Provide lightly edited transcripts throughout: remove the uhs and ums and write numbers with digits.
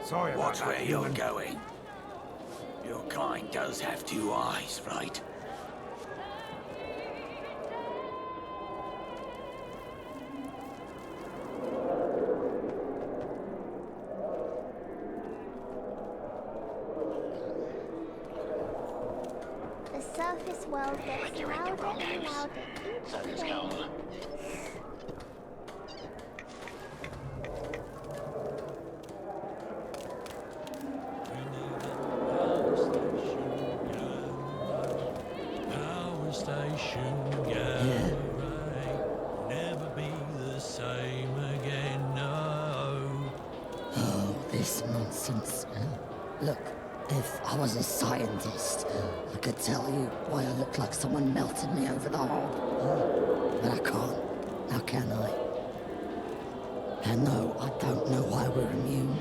Sorry about Watch that, where you're human. going. Your kind does have two eyes, right? The surface world gets You're in the louder wrong and house. louder each So let's day. go. Power station gallery, never be the same again, no. Oh, this nonsense. Look, if I was a scientist, I could tell you why I look like someone melted me over the hob. But I can't. How can I? And no, I don't know why we're immune.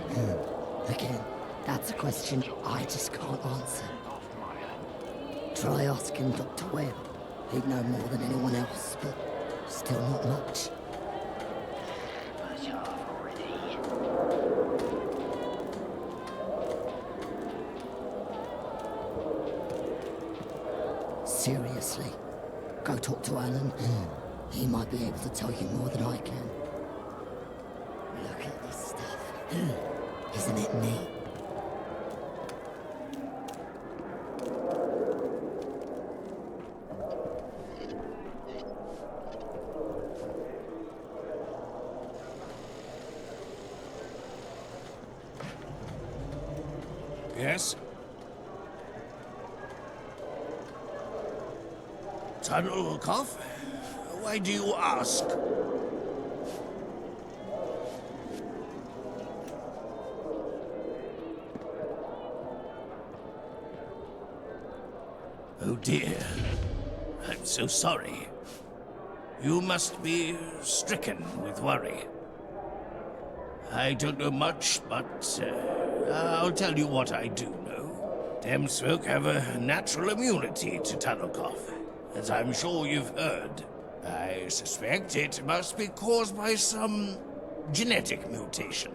Again, that's a question I just can't answer. Try asking Dr. Webb. He'd know more than anyone else, but still not much. Seriously, go talk to Alan. He might be able to tell you more than I can. Look at this stuff. Isn't it neat? Yes? Tunnel cough? Why do you ask? Oh dear. I'm so sorry. You must be stricken with worry. I don't know much, but I'll tell you what I do know. Thames folk have a natural immunity to tunnel cough, as I'm sure you've heard. I suspect it must be caused by some genetic mutation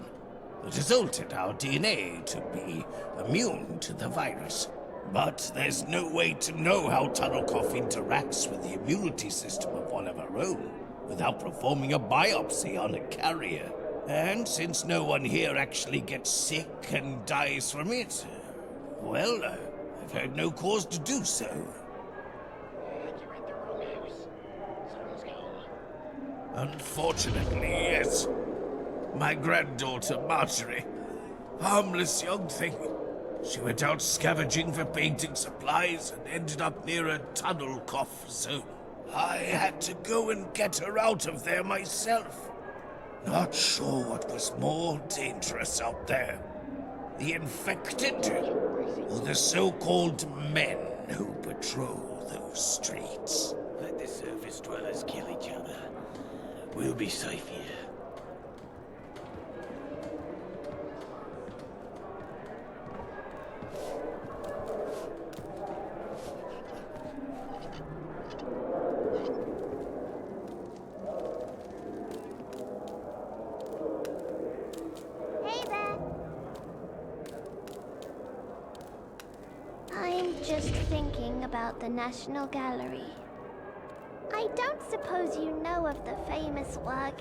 that has altered our DNA to be immune to the virus. But there's no way to know how tunnel cough interacts with the immunity system of one of our own without performing a biopsy on a carrier. And since no one here actually gets sick and dies from it, well, I've had no cause to do so. You're in the wrong house. So let's go. Unfortunately, yes. My granddaughter, Marjorie, harmless young thing. She went out scavenging for painting supplies and ended up near a tunnel cough zone. I had to go and get her out of there myself. Not sure what was more dangerous out there. The infected or the so-called men who patrol those streets. Let the surface dwellers kill each other. We'll be safe here. Hey there. I'm just thinking about the National Gallery. I don't suppose you know of the famous work,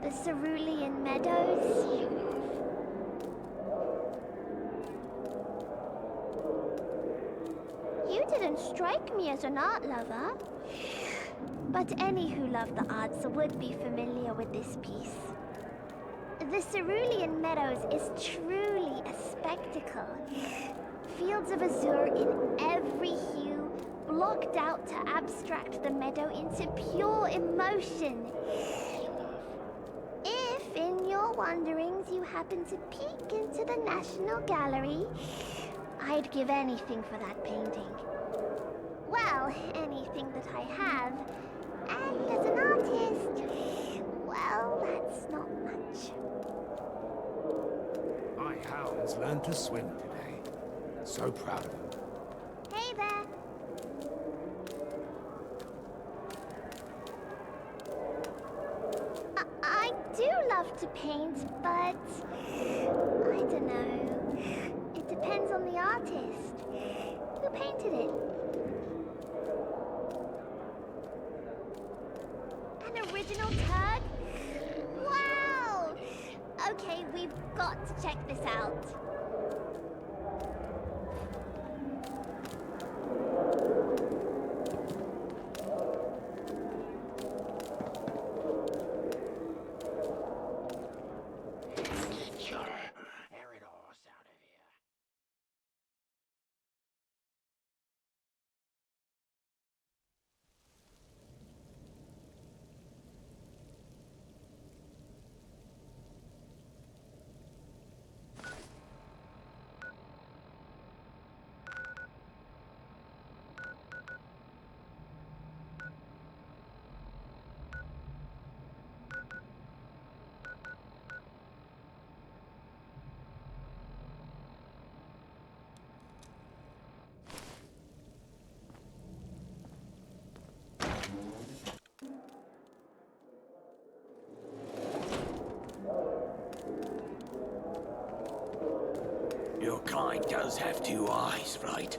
the Cerulean Meadows? You didn't strike me as an art lover. But any who love the arts would be familiar with this piece. The Cerulean Meadows is truly a spectacle. Fields of azure in every hue, blocked out to abstract the meadow into pure emotion. If, in your wanderings, you happen to peek into the National Gallery, I'd give anything for that painting. Well, anything that I have. And as an artist, well, that's not much. My hounds learned to swim today. So proud of them. Hey there. I do love love to paint, but I don't know. It depends on the artist. Who painted it? An original tug? Wow! Okay, we've got to check this out. Your kind does have two eyes, right?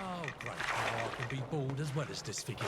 Oh, great. Now I can be bored as well as disfigured.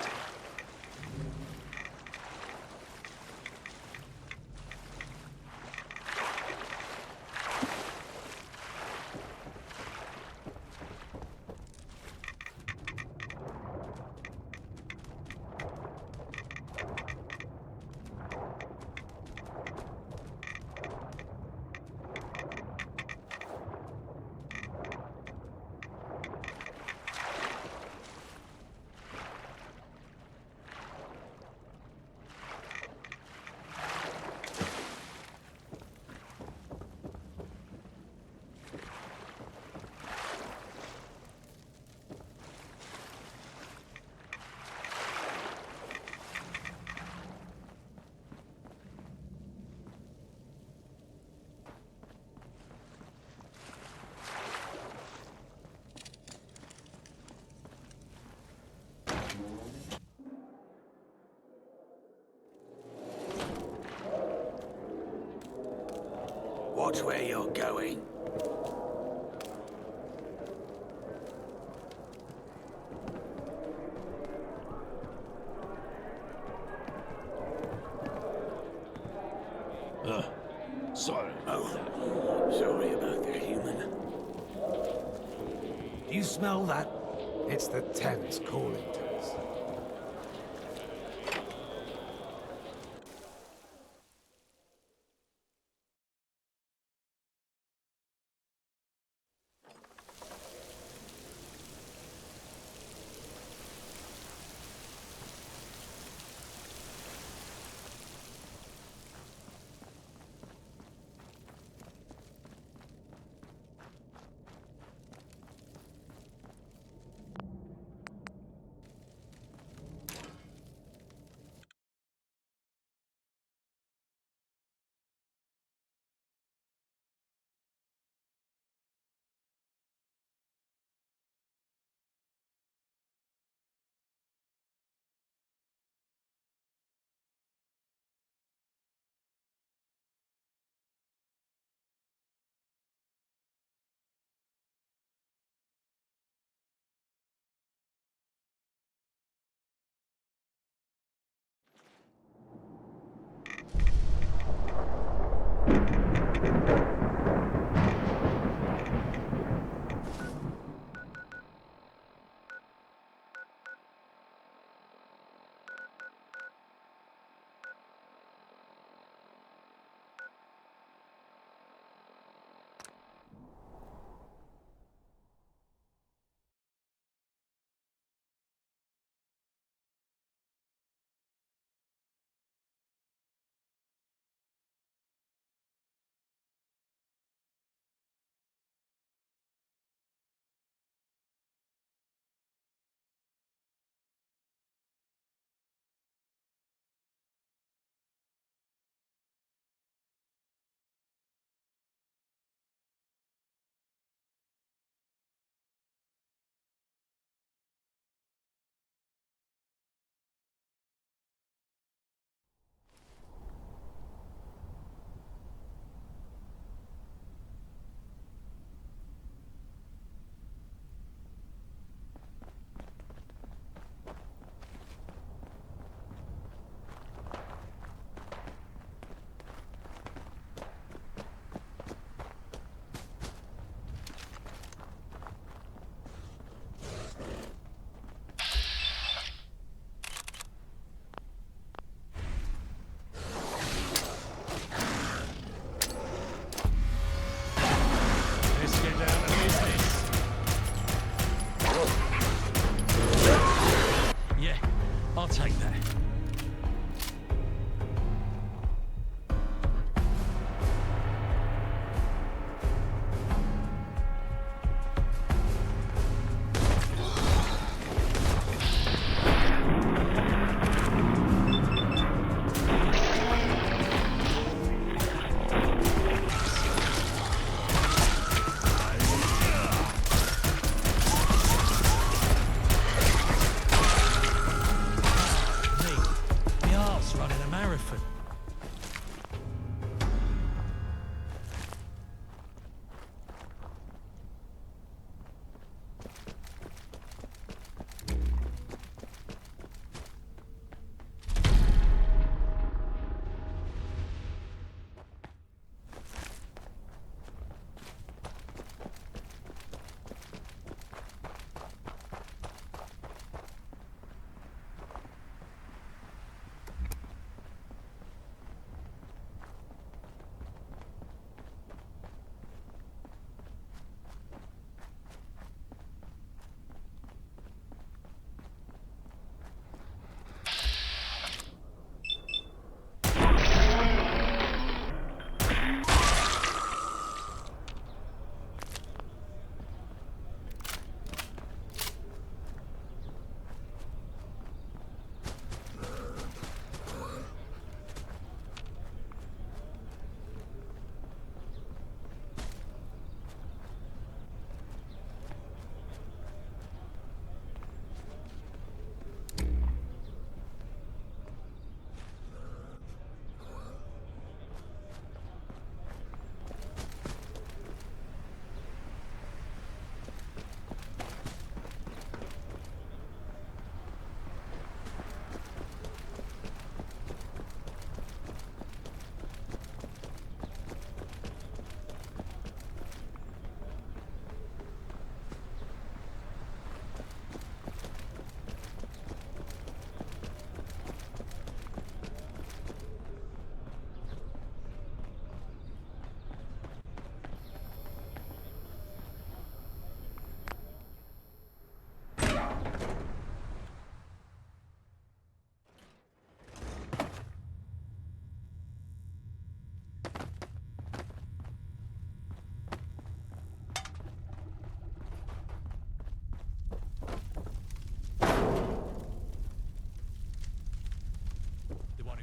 Watch where you're going. Sorry. Oh, sorry about that, human. Do you smell that? It's the Thames calling to us.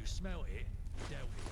who smelt it dealt with it.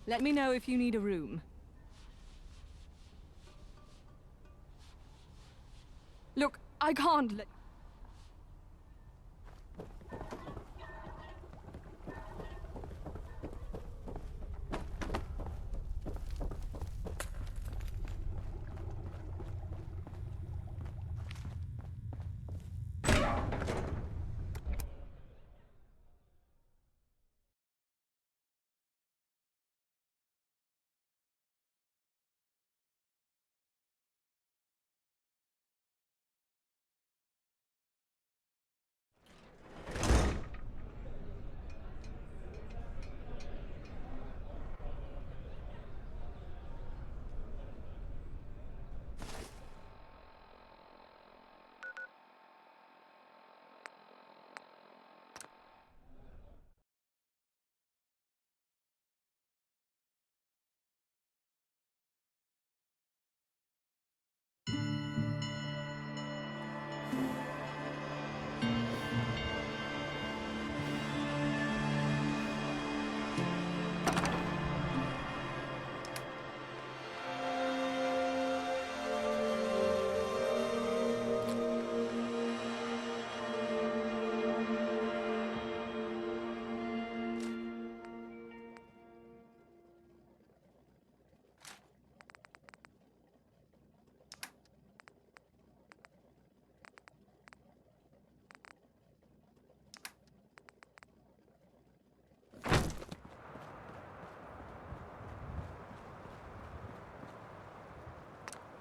Let me know if you need a room. Look, I can't let...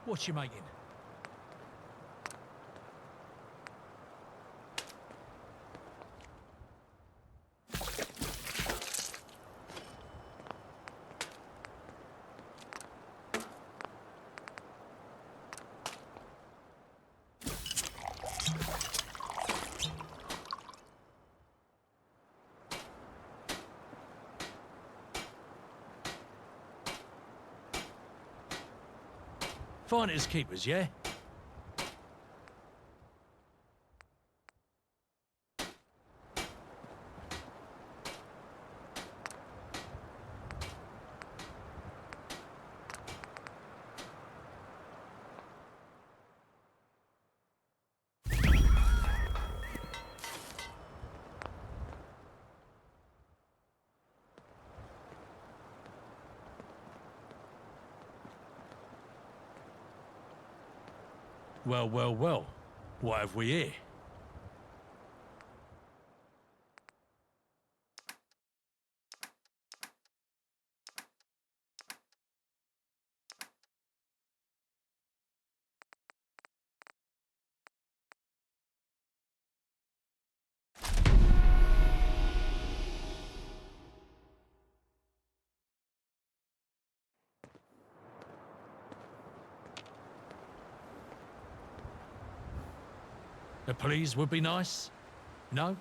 What you making? Finders keepers, yeah? Well, well, well. What have we here? A please would be nice? No?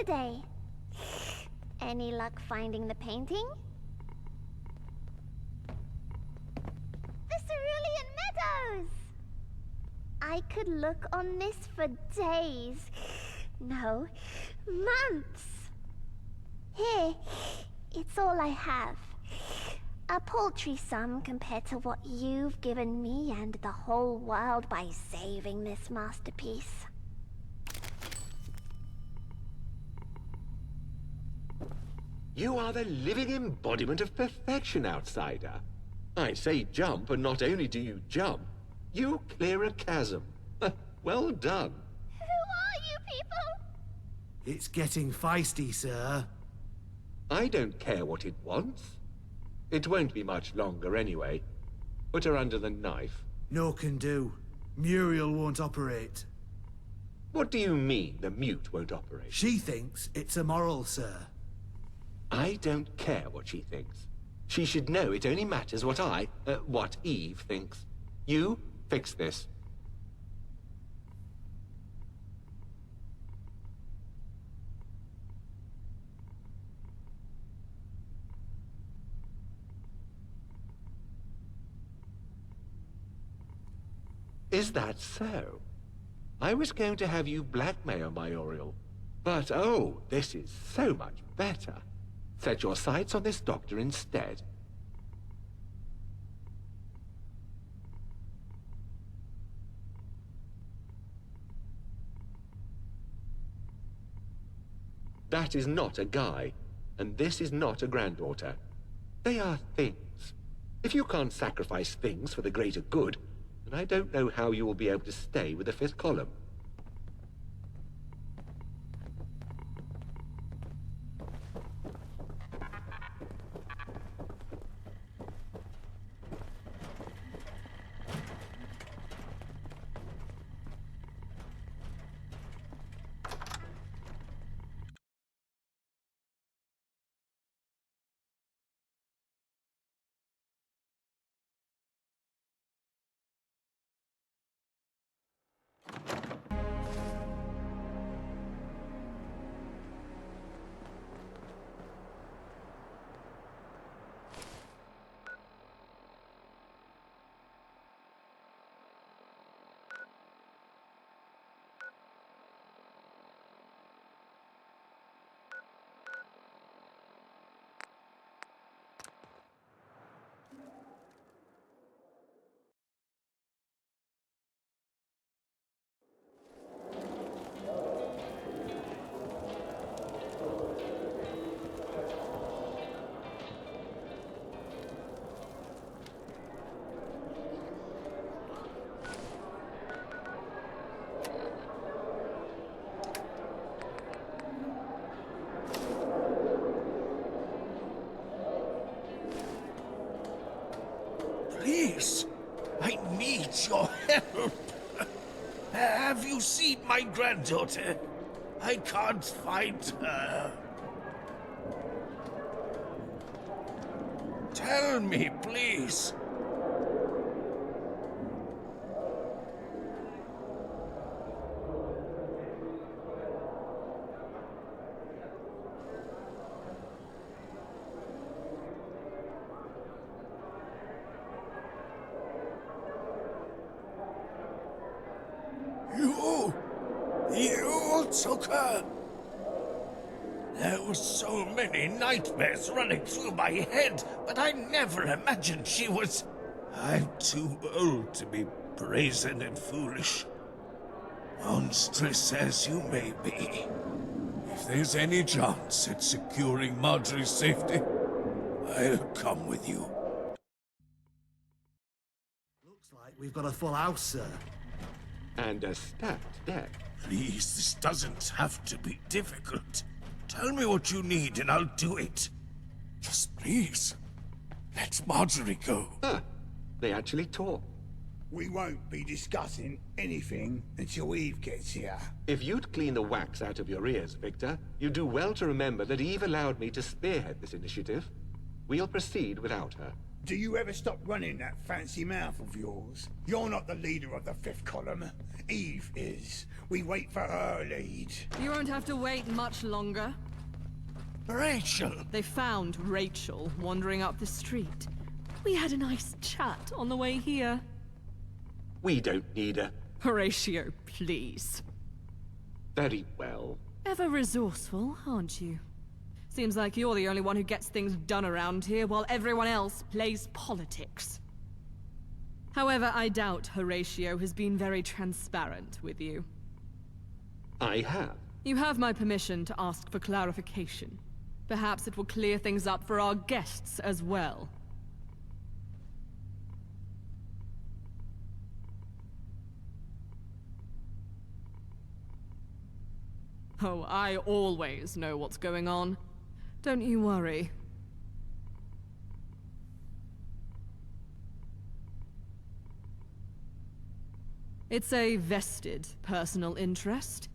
today? Any luck finding the painting? The Cerulean Meadows! I could look on this for days. No, months. Here, it's all I have. A paltry sum compared to what you've given me and the whole world by saving this masterpiece. You are the living embodiment of perfection, outsider. I say jump, and not only do you jump, you clear a chasm. Well done. Who are you people? It's getting feisty, sir. I don't care what it wants. It won't be much longer anyway. Put her under the knife. No can do. Muriel won't operate. What do you mean the mute won't operate? She thinks it's immoral, sir. I don't care what she thinks. She should know it only matters what Eve thinks. You fix this. Is that so? I was going to have you blackmail my Oriole. But oh, this is so much better. Set your sights on this doctor instead. That is not a guy, and this is not a granddaughter. They are things. If you can't sacrifice things for the greater good, then I don't know how you will be able to stay with the fifth column. Please, I need your help. Have you seen my granddaughter? I can't find her. Tell me, please. You took her? There were so many nightmares running through my head, but I never imagined she was... I'm too old to be brazen and foolish. Monstrous as you may be. If there's any chance at securing Marjorie's safety, I'll come with you. Looks like we've got a full house, sir. And a stacked deck. Please, this doesn't have to be difficult. Tell me what you need and I'll do it. Just please, let Marjorie go. They actually talk. We won't be discussing anything until Eve gets here. If you'd clean the wax out of your ears, Victor, you'd do well to remember that Eve allowed me to spearhead this initiative. We'll proceed without her. Do you ever stop running that fancy mouth of yours? You're not the leader of the fifth column. Eve is. We wait for her lead. You won't have to wait much longer. Rachel! They found Rachel wandering up the street. We had a nice chat on the way here. We don't need a... Horatio, please. Very well. Ever resourceful, aren't you? Seems like you're the only one who gets things done around here while everyone else plays politics. However, I doubt Horatio has been very transparent with you. I have. You have my permission to ask for clarification. Perhaps it will clear things up for our guests as well. Oh, I always know what's going on. Don't you worry. It's a vested personal interest.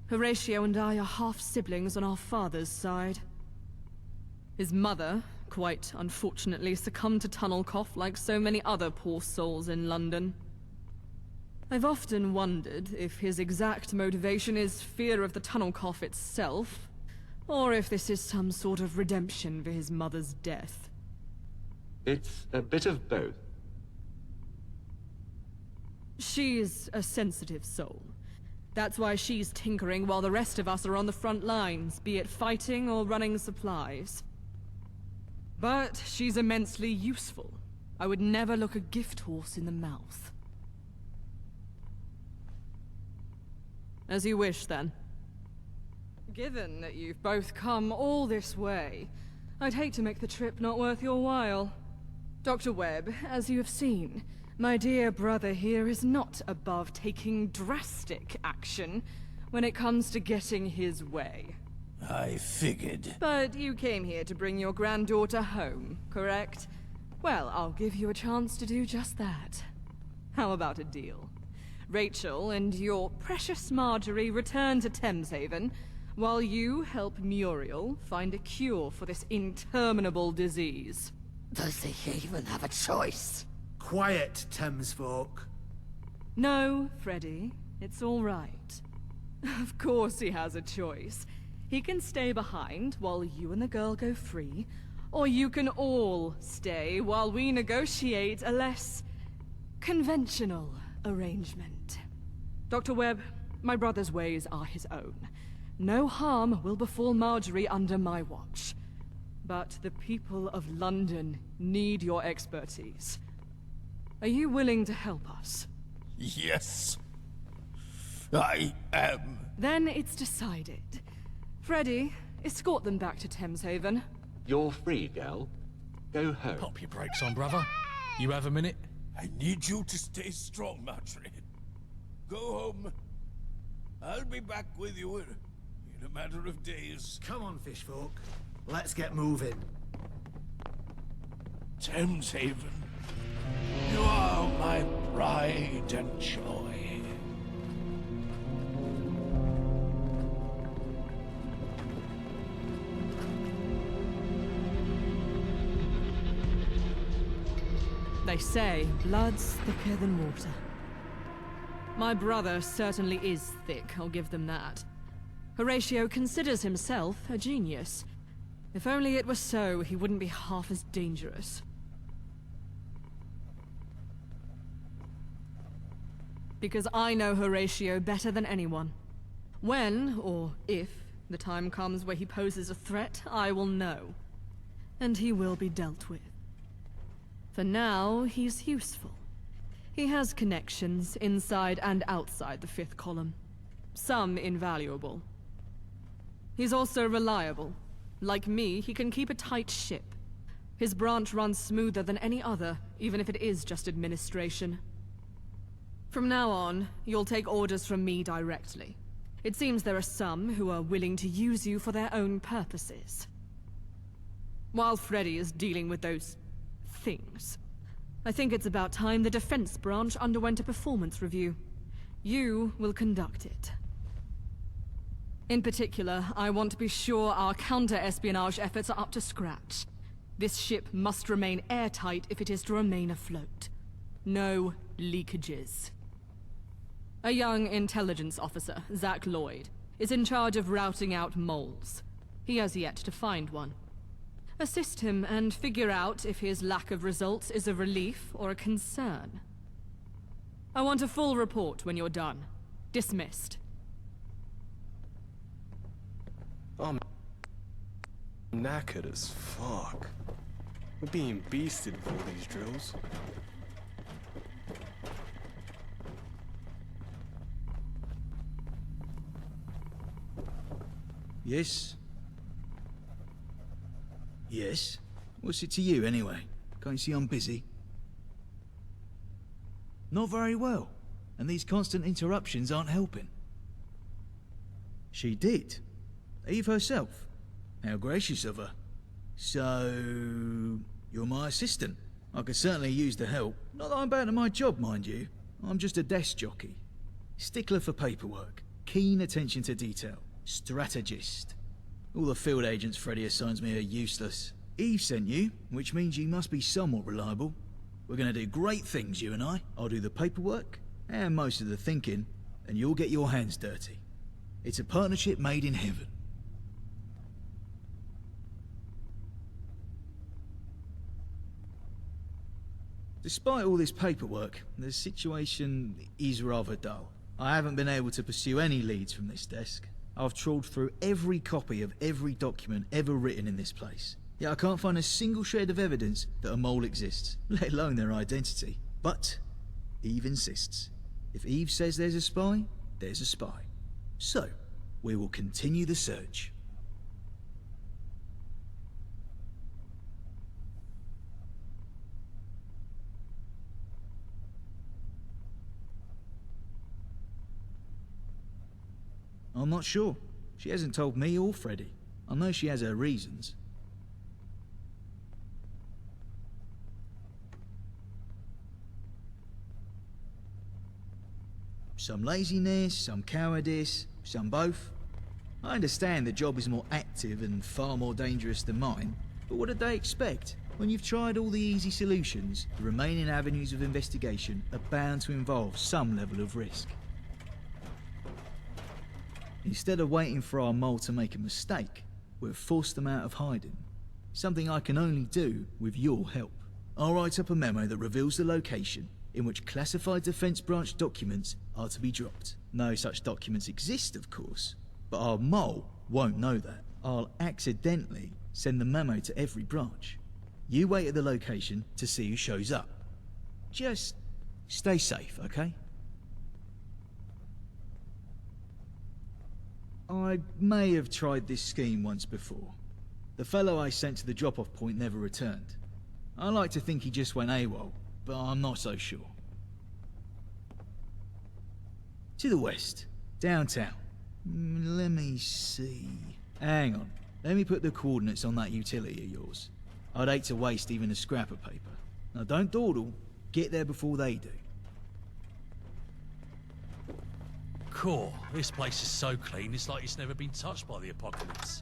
Horatio and I are half-siblings on our father's side. His mother, quite unfortunately, succumbed to tunnel cough like so many other poor souls in London. I've often wondered if his exact motivation is fear of the tunnel cough itself, or if this is some sort of redemption for his mother's death. It's a bit of both. She's a sensitive soul. That's why she's tinkering while the rest of us are on the front lines, be it fighting or running supplies. But she's immensely useful. I would never look a gift horse in the mouth. As you wish, then. Given that you've both come all this way, I'd hate to make the trip not worth your while. Dr. Webb, as you have seen, my dear brother here is not above taking drastic action when it comes to getting his way. I figured. But you came here to bring your granddaughter home, correct? Well, I'll give you a chance to do just that. How about a deal? Rachel and your precious Marjorie return to Thameshaven, while you help Muriel find a cure for this interminable disease. Does he even have a choice? Quiet, Thames folk. No, Freddy. It's all right. Of course he has a choice. He can stay behind while you and the girl go free, or you can all stay while we negotiate a less conventional arrangement. Dr. Webb, my brother's ways are his own. No harm will befall Marjorie under my watch. But the people of London need your expertise. Are you willing to help us? Yes. I am. Then it's decided. Freddy, escort them back to Thameshaven. You're free, gal. Go home. Pop your brakes on, brother. You have a minute? I need you to stay strong, Marjorie. Go home. I'll be back with you in a matter of days. Come on, fish folk. Let's get moving. Thameshaven, you are my pride and joy. They say blood's thicker than water. My brother certainly is thick, I'll give them that. Horatio considers himself a genius. If only it were so, he wouldn't be half as dangerous. Because I know Horatio better than anyone. When, or if, the time comes where he poses a threat, I will know. And he will be dealt with. For now, he's useful. He has connections inside and outside the fifth column. Some invaluable. He's also reliable. Like me, he can keep a tight ship. His branch runs smoother than any other, even if it is just administration. From now on, you'll take orders from me directly. It seems there are some who are willing to use you for their own purposes. While Freddy is dealing with those things, I think it's about time the defense branch underwent a performance review. You will conduct it. In particular, I want to be sure our counter-espionage efforts are up to scratch. This ship must remain airtight if it is to remain afloat. No leakages. A young intelligence officer, Zach Lloyd, is in charge of routing out moles. He has yet to find one. Assist him and figure out if his lack of results is a relief or a concern. I want a full report when you're done. Dismissed. I'm knackered as fuck. We're being beasted with all these drills. Yes? Yes? What's it to you, anyway? Can't you see I'm busy? Not very well, and these constant interruptions aren't helping. She did. Eve herself. How gracious of her. So... you're my assistant. I could certainly use the help. Not that I'm bad at my job, mind you. I'm just a desk jockey. Stickler for paperwork. Keen attention to detail. Strategist. All the field agents Freddy assigns me are useless. Eve sent you, which means you must be somewhat reliable. We're gonna do great things, you and I. I'll do the paperwork, and most of the thinking, and you'll get your hands dirty. It's a partnership made in heaven. Despite all this paperwork, the situation is rather dull. I haven't been able to pursue any leads from this desk. I've trawled through every copy of every document ever written in this place. Yet I can't find a single shred of evidence that a mole exists, let alone their identity. But Eve insists. If Eve says there's a spy, there's a spy. So, we will continue the search. I'm not sure. She hasn't told me or Freddy. I know she has her reasons. Some laziness, some cowardice, some both. I understand the job is more active and far more dangerous than mine, but what did they expect? When you've tried all the easy solutions, the remaining avenues of investigation are bound to involve some level of risk. Instead of waiting for our mole to make a mistake, we've forced them out of hiding. Something I can only do with your help. I'll write up a memo that reveals the location in which classified defense branch documents are to be dropped. No such documents exist, of course, but our mole won't know that. I'll accidentally send the memo to every branch. You wait at the location to see who shows up. Just stay safe, okay? I may have tried this scheme once before. The fellow I sent to the drop-off point never returned. I like to think he just went AWOL, but I'm not so sure. To the west, downtown. Let me see. Hang on, let me put the coordinates on that utility of yours. I'd hate to waste even a scrap of paper. Now don't dawdle, get there before they do. Cool. This place is so clean, it's like it's never been touched by the apocalypse.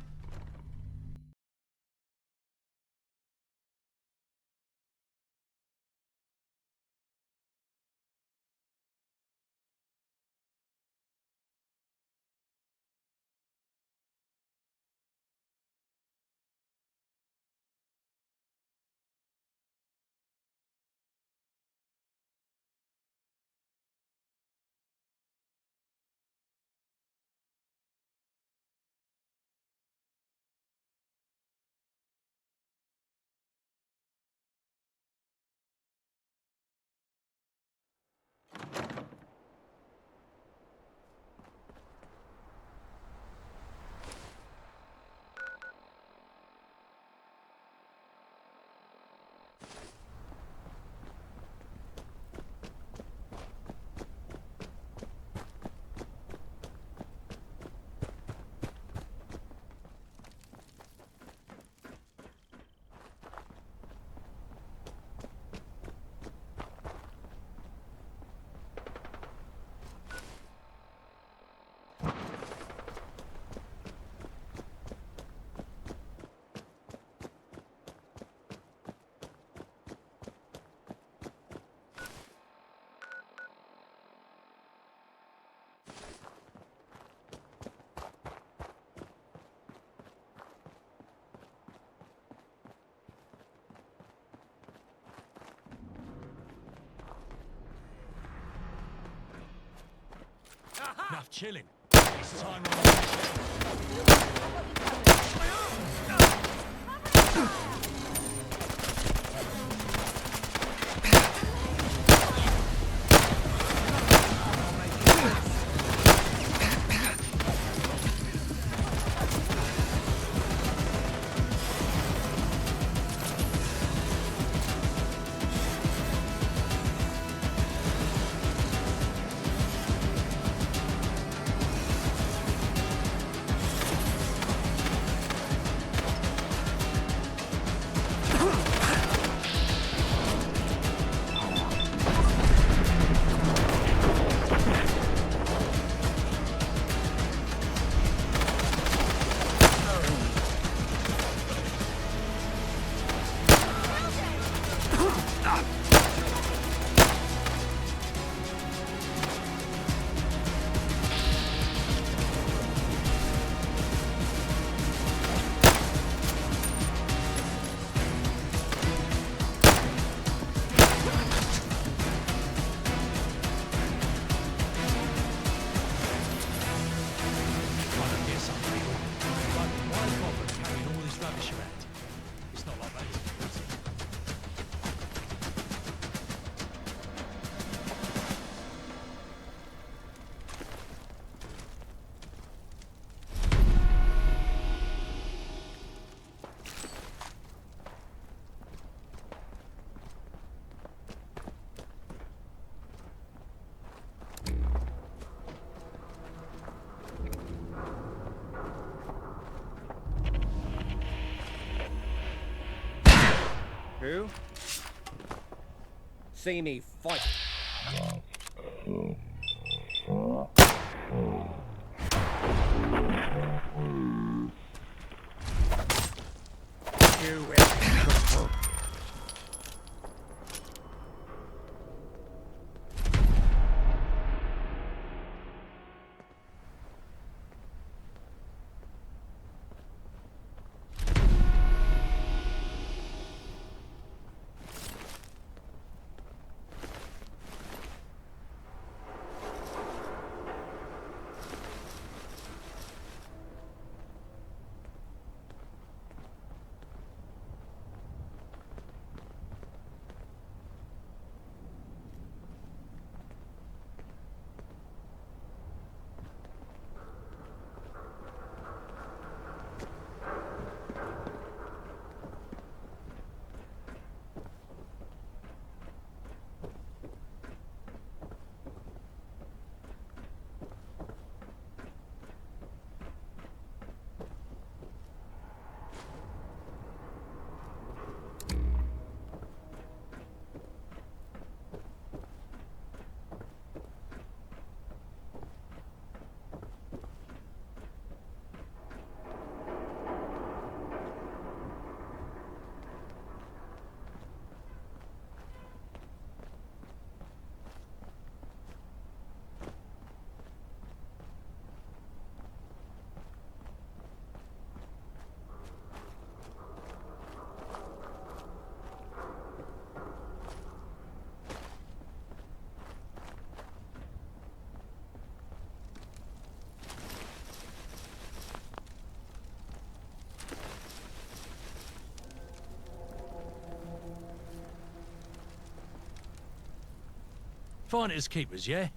Enough chilling. It's time on. Who? See me fight. You will. Finders keepers, yeah?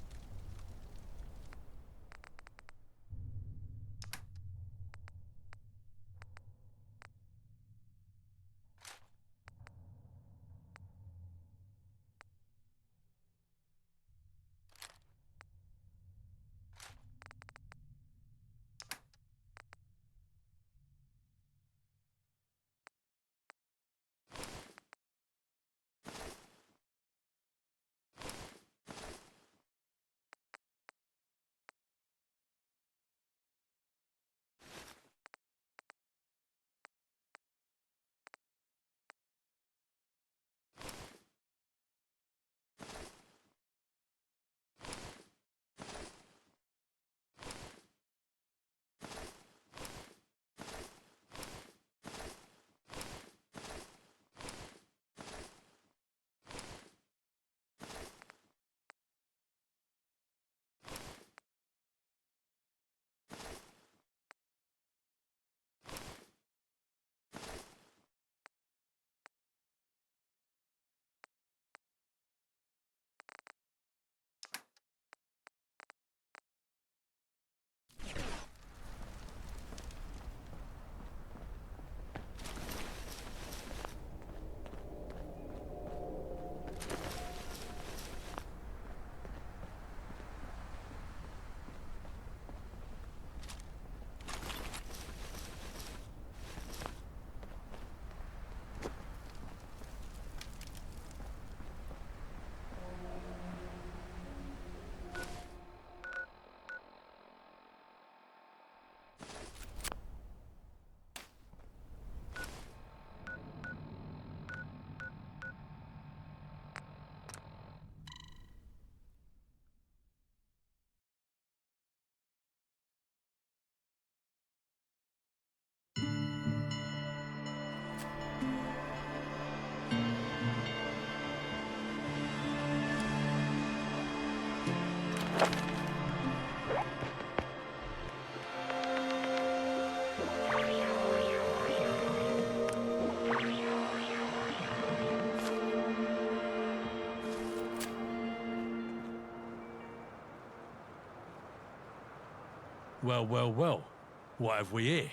Well, well, well. What have we here?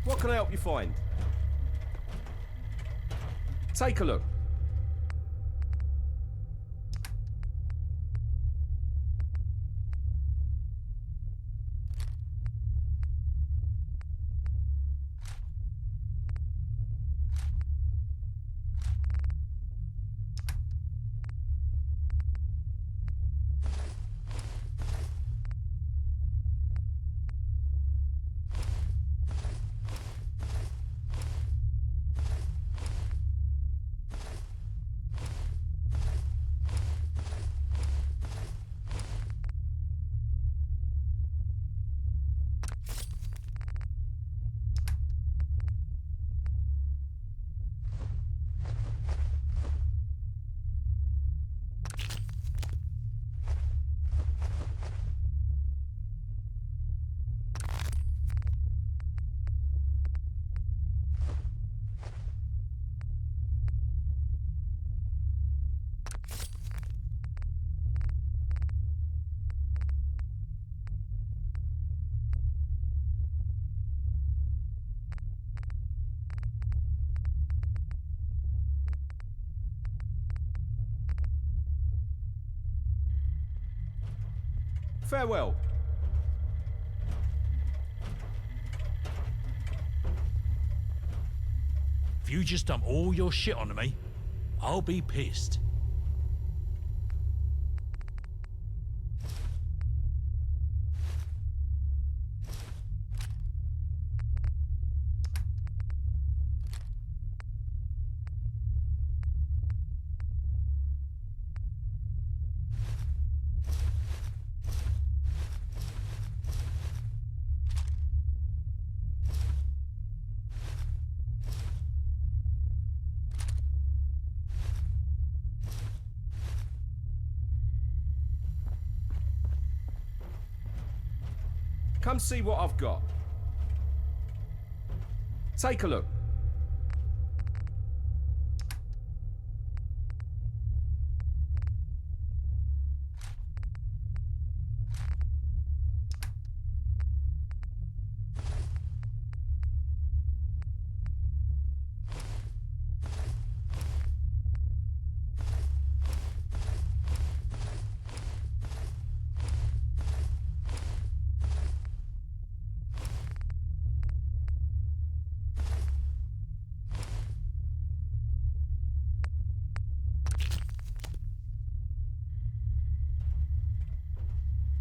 What can I help you find? Take a look. Farewell. If you just dump all your shit onto me, I'll be pissed. Come see what I've got. Take a look.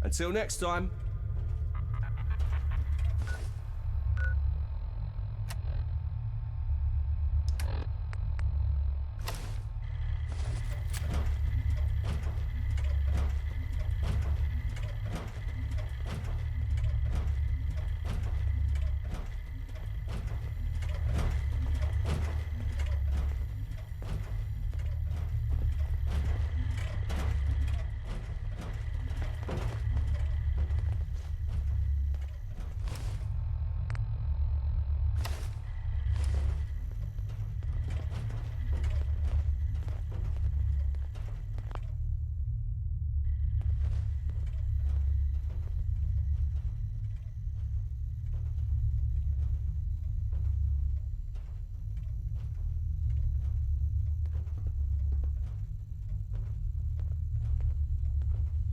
Until next time.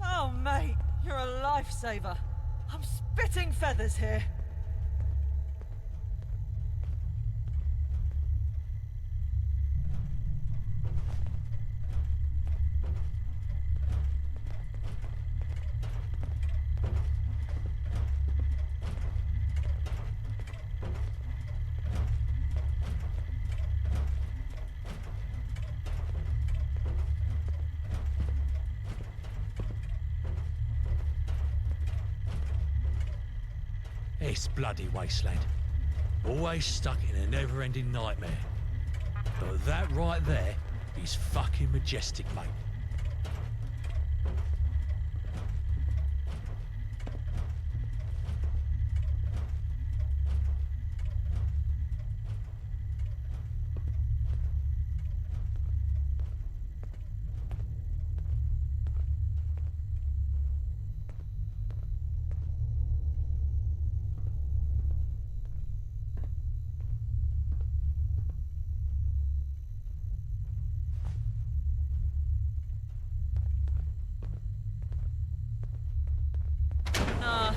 Oh, mate, you're a lifesaver. I'm spitting feathers here. It's bloody wasteland. Always stuck in a never-ending nightmare. But that right there is fucking majestic, mate. Nah.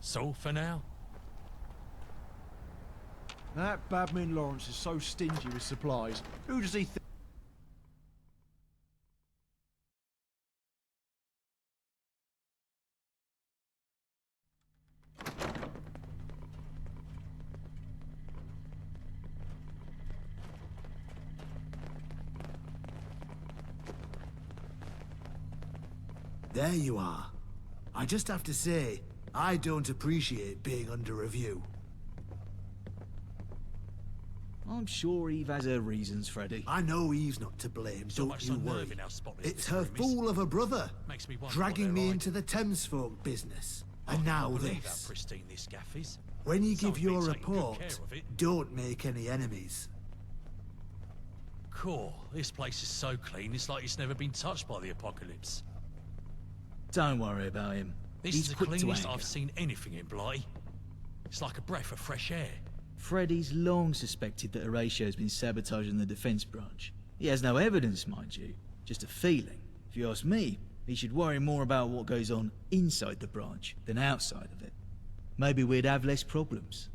So for now, That Badman Lawrence is so stingy with supplies. Who does he think? There you are. I just have to say, I don't appreciate being under review. I'm sure Eve has her reasons, Freddy. I know Eve's not to blame, So don't much you on worry. nerve in our spotlight It's this her room is. fool of a brother, Makes me wonder dragging what me they're into the Thames folk business. And I now can't believe this. how pristine this gaff is. When you give Someone's your been taking good report, care of it. don't make any enemies. Cool. This place is so clean, it's like it's never been touched by the apocalypse. Don't worry about him. This He's is the quick to cleanest anger. I've seen anything in Blighty. It's like a breath of fresh air. Freddy's long suspected that Horatio's been sabotaging the defense branch. He has no evidence, mind you, just a feeling. If you ask me, he should worry more about what goes on inside the branch than outside of it. Maybe we'd have less problems.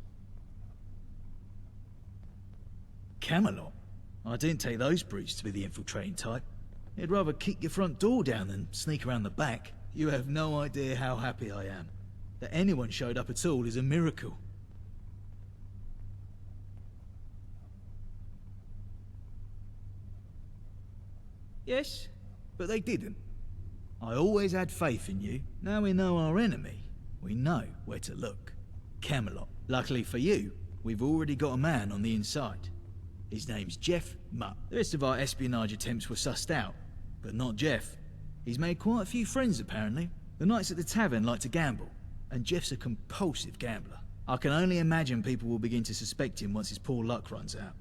Camelot? I didn't take those brutes to be the infiltrating type. They'd rather kick your front door down than sneak around the back. You have no idea how happy I am. That anyone showed up at all is a miracle. Yes, but they didn't. I always had faith in you. Now we know our enemy, we know where to look. Camelot. Luckily for you, we've already got a man on the inside. His name's Jeff Mutt. The rest of our espionage attempts were sussed out, but not Jeff. He's made quite a few friends apparently. The nights at the tavern like to gamble, and Jeff's a compulsive gambler. I can only imagine people will begin to suspect him once his poor luck runs out.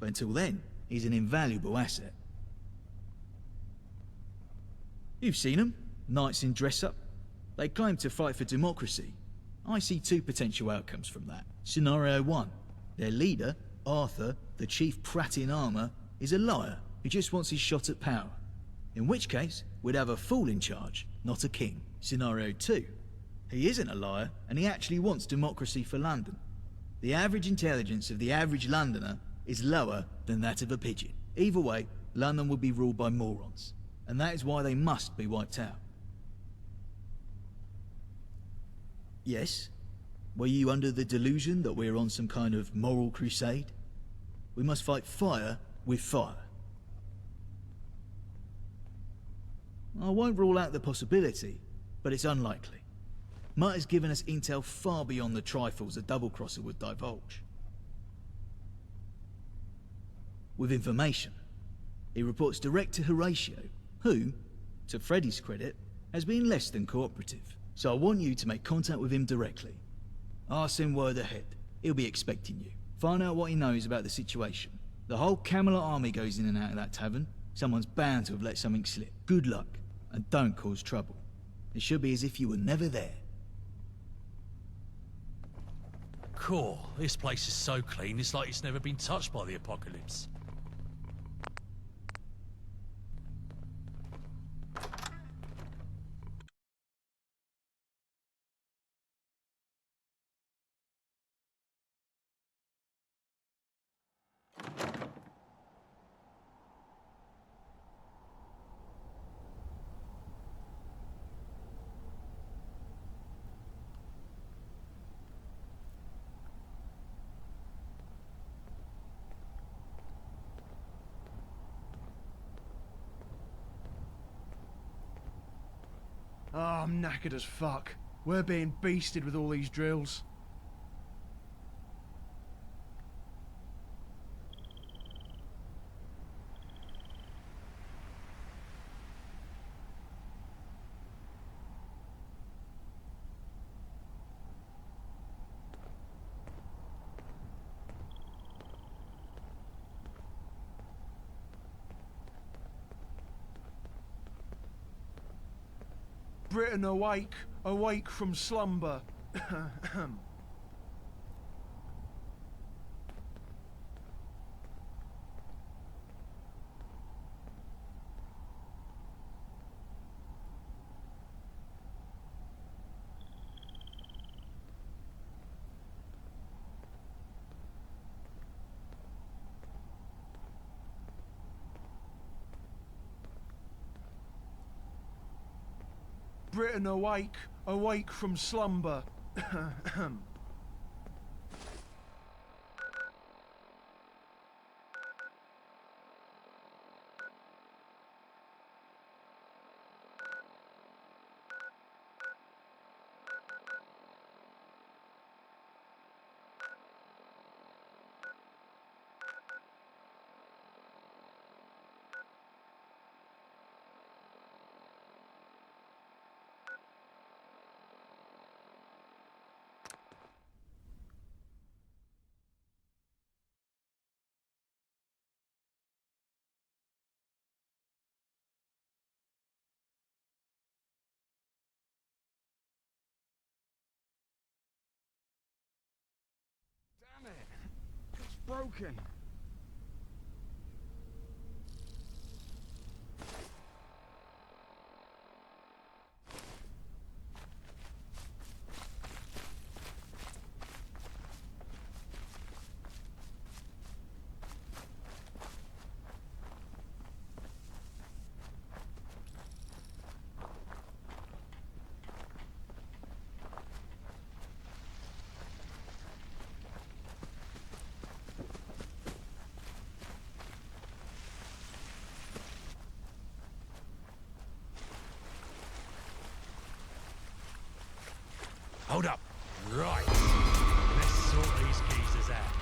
But until then, he's an invaluable asset. You've seen them, knights in dress-up. They claim to fight for democracy. I see two potential outcomes from that. Scenario 1. Their leader, Arthur, the chief prat in armour, is a liar who just wants his shot at power. In which case, we'd have a fool in charge, not a king. Scenario 2. He isn't a liar, and he actually wants democracy for London. The average intelligence of the average Londoner is lower than that of a pigeon. Either way, London will be ruled by morons, and that is why they must be wiped out. Yes? Were you under the delusion that we're on some kind of moral crusade? We must fight fire with fire. I won't rule out the possibility, but it's unlikely. Mutt has given us intel far beyond the trifles a double-crosser would divulge. With information, he reports direct to Horatio, who, to Freddy's credit, has been less than cooperative. So I want you to make contact with him directly. I'll send word ahead. He'll be expecting you. Find out what he knows about the situation. The whole Camelot army goes in and out of that tavern. Someone's bound to have let something slip. Good luck, and don't cause trouble. It should be as if you were never there. Cool. This place is so clean, it's like it's never been touched by the apocalypse. Oh, I'm knackered as fuck. We're being beasted with all these drills. Britain awake, awake from slumber. Britain awake, awake from slumber. Damn it! It's broken. Hold up. Right. Let's sort these geezers out.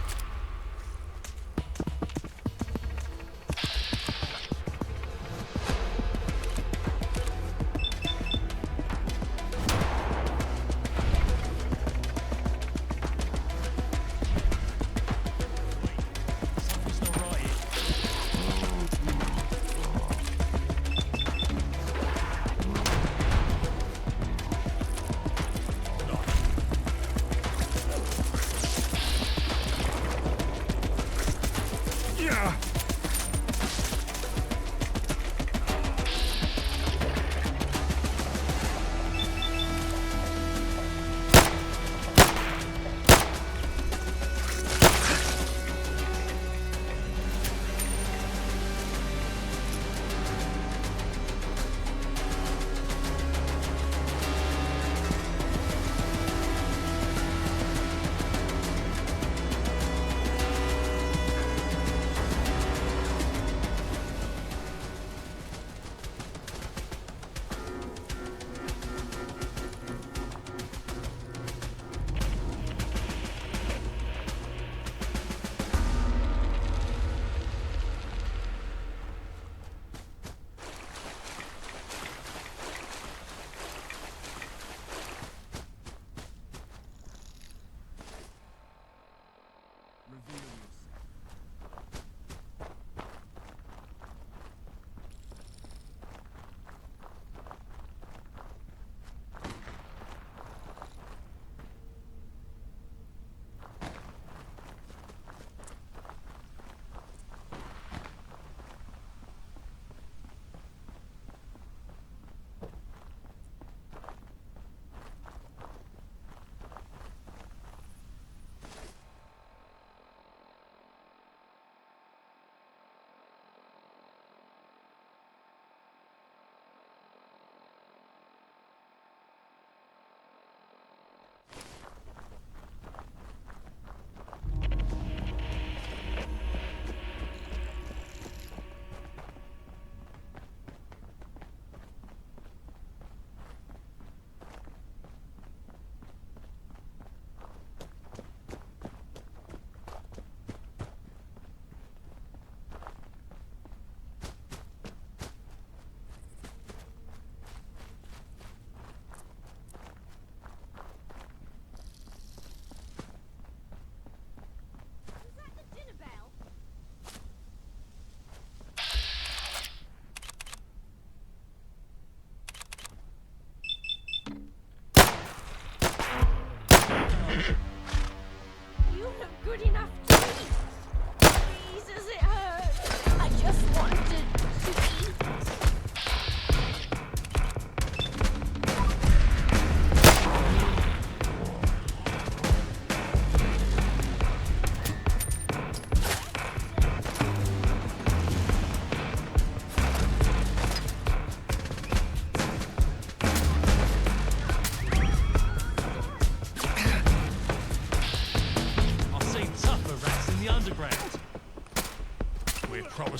Something's not right here.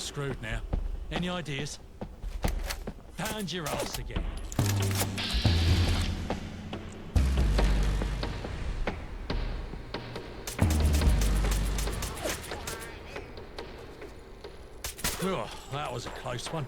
screwed now. Any ideas? Pound your ass again. Oh, that was a close one.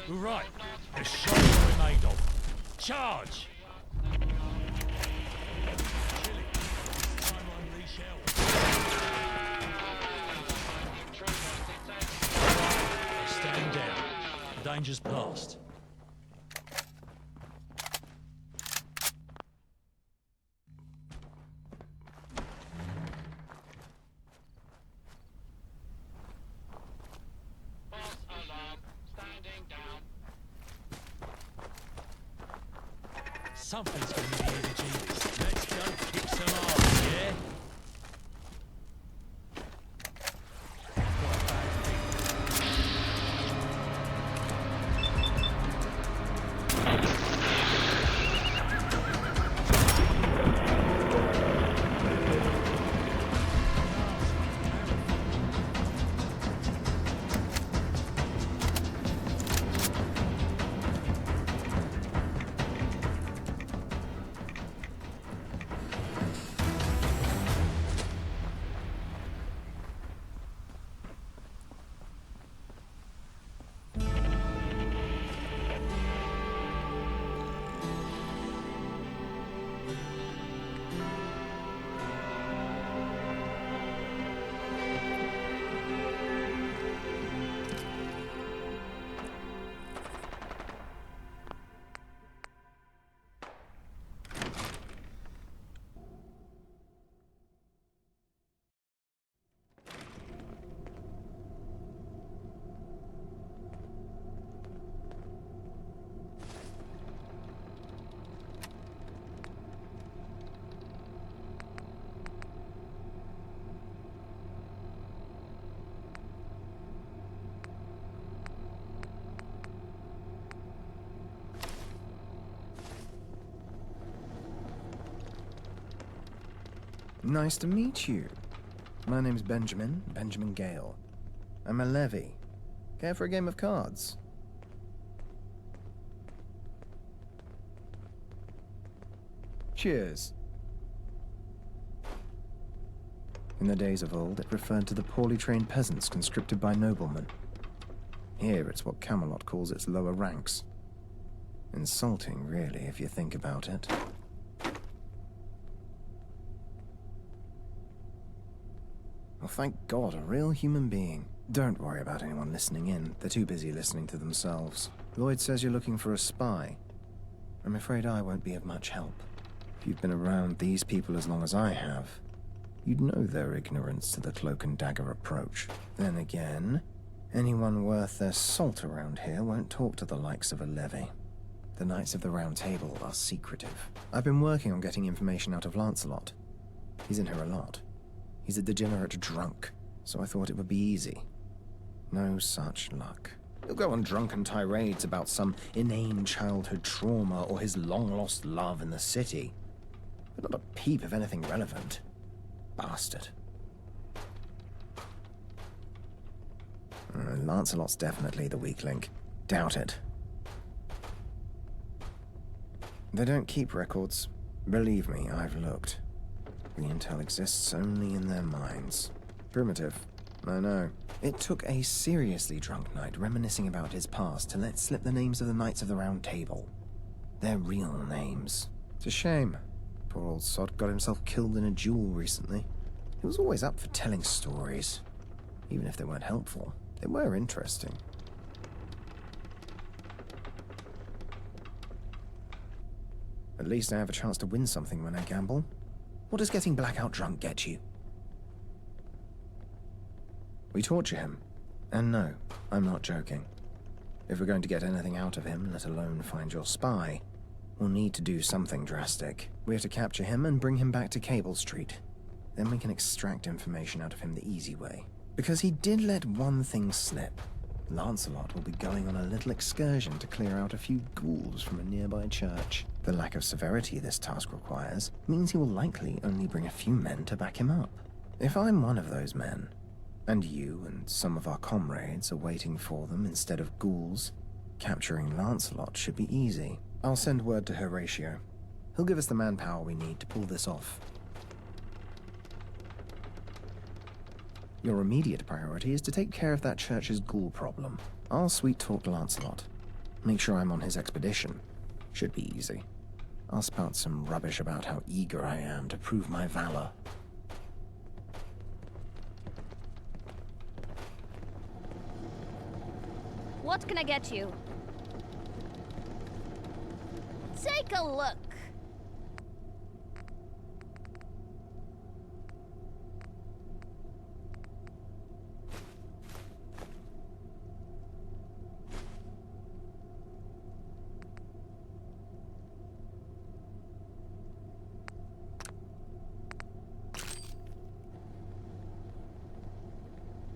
Right, the show we're made of. Charge! Chilly. Time to unleash hell. Stand down. The danger's past. Something's going to be here to genius. Let's go kick some ass, yeah? Nice to meet you. My name's Benjamin Gale. I'm a levy. Care for a game of cards? Cheers. In the days of old, it referred to the poorly trained peasants conscripted by noblemen. Here, it's what Camelot calls its lower ranks. Insulting, really, if you think about it. Well, thank God, a real human being. Don't worry about anyone listening in. They're too busy listening to themselves. Lloyd says you're looking for a spy. I'm afraid I won't be of much help. If you've been around these people as long as I have, you'd know their ignorance to the cloak and dagger approach. Then again, Anyone worth their salt around here won't talk to the likes of a levy. The Knights of the Round Table are secretive. I've been working on getting information out of Lancelot. He's in here a lot. He's a degenerate drunk, so I thought it would be easy. No such luck. He'll go on drunken tirades about some inane childhood trauma or his long-lost love in the city. But not a peep of anything relevant. Bastard. Lancelot's definitely the weak link. Doubt it. They don't keep records. Believe me, I've looked. The intel exists only in their minds. Primitive. I know. It took a seriously drunk knight reminiscing about his past to let slip the names of the Knights of the Round Table. Their real names. It's a shame. Poor old sod got himself killed in a duel recently. He was always up for telling stories. Even if they weren't helpful, they were interesting. At least I have a chance to win something when I gamble. What does getting blackout drunk get you? We torture him. And no, I'm not joking. If we're going to get anything out of him, let alone find your spy, we'll need to do something drastic. We have to capture him and bring him back to Cable Street. Then we can extract information out of him the easy way. Because he did let one thing slip. Lancelot will be going on a little excursion to clear out a few ghouls from a nearby church. The lack of severity this task requires means he will likely only bring a few men to back him up. If I'm one of those men, and you and some of our comrades are waiting for them instead of ghouls, capturing Lancelot should be easy. I'll send word to Horatio. He'll give us the manpower we need to pull this off. Your immediate priority is to take care of that church's ghoul problem. I'll sweet-talk Lancelot. Make sure I'm on his expedition. Should be easy. I'll spout some rubbish about how eager I am to prove my valor. What can I get you? Take a look.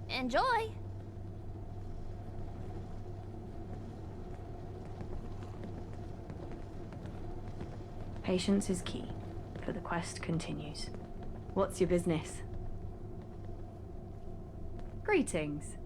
Enjoy. Patience is key, for the quest continues. What's your business? Greetings.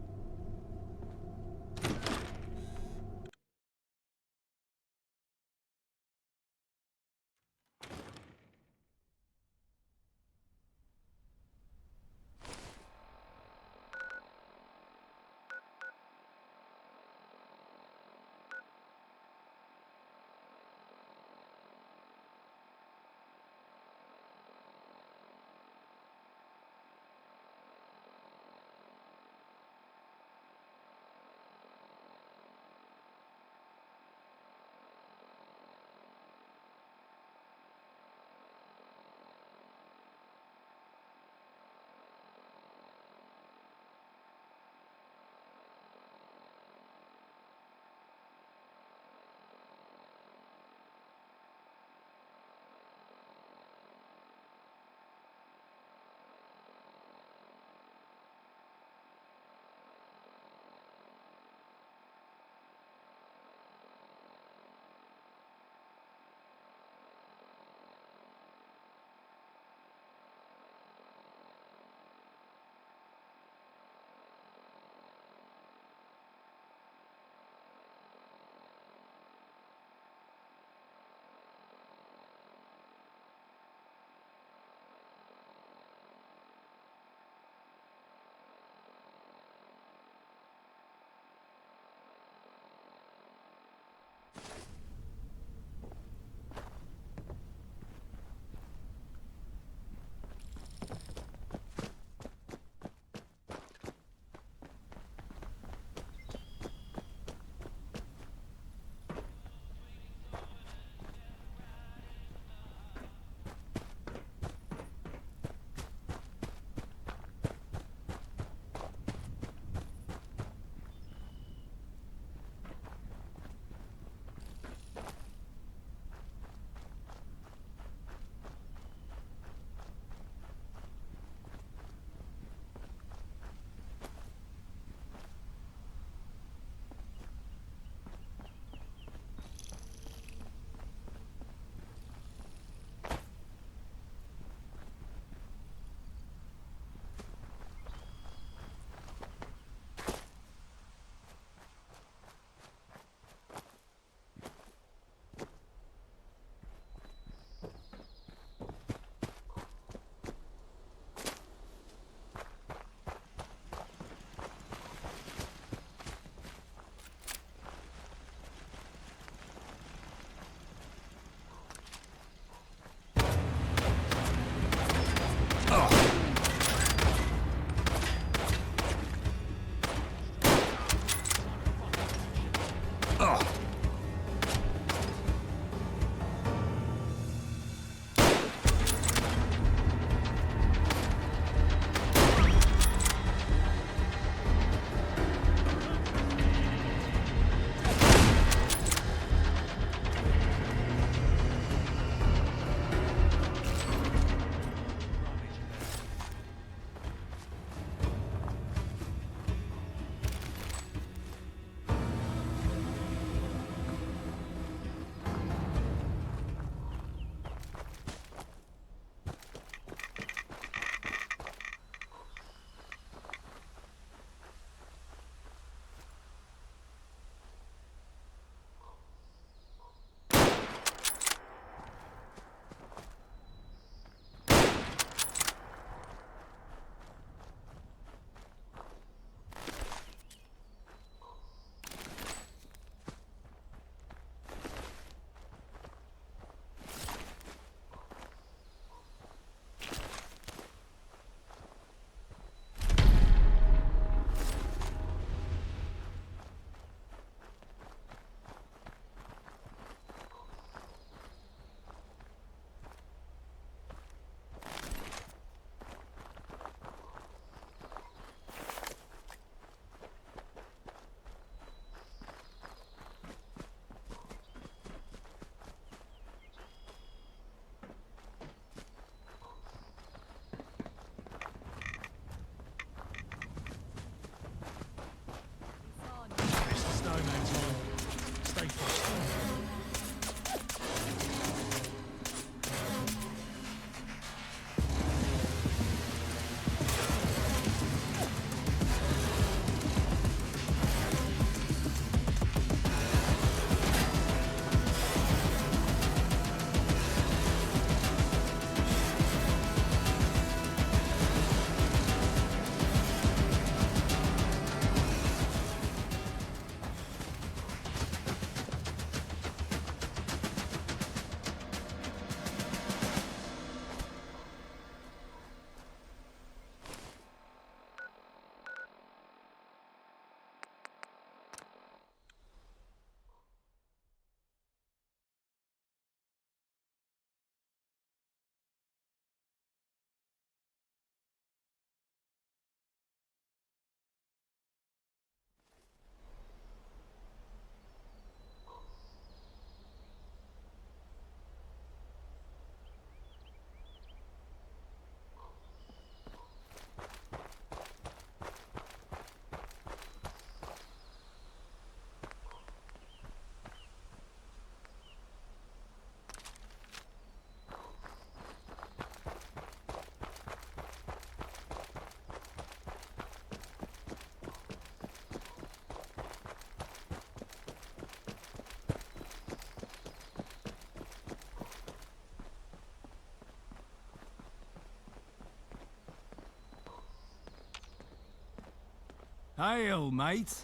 Hail, mate.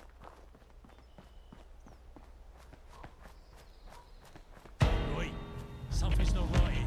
Right, something's not right here.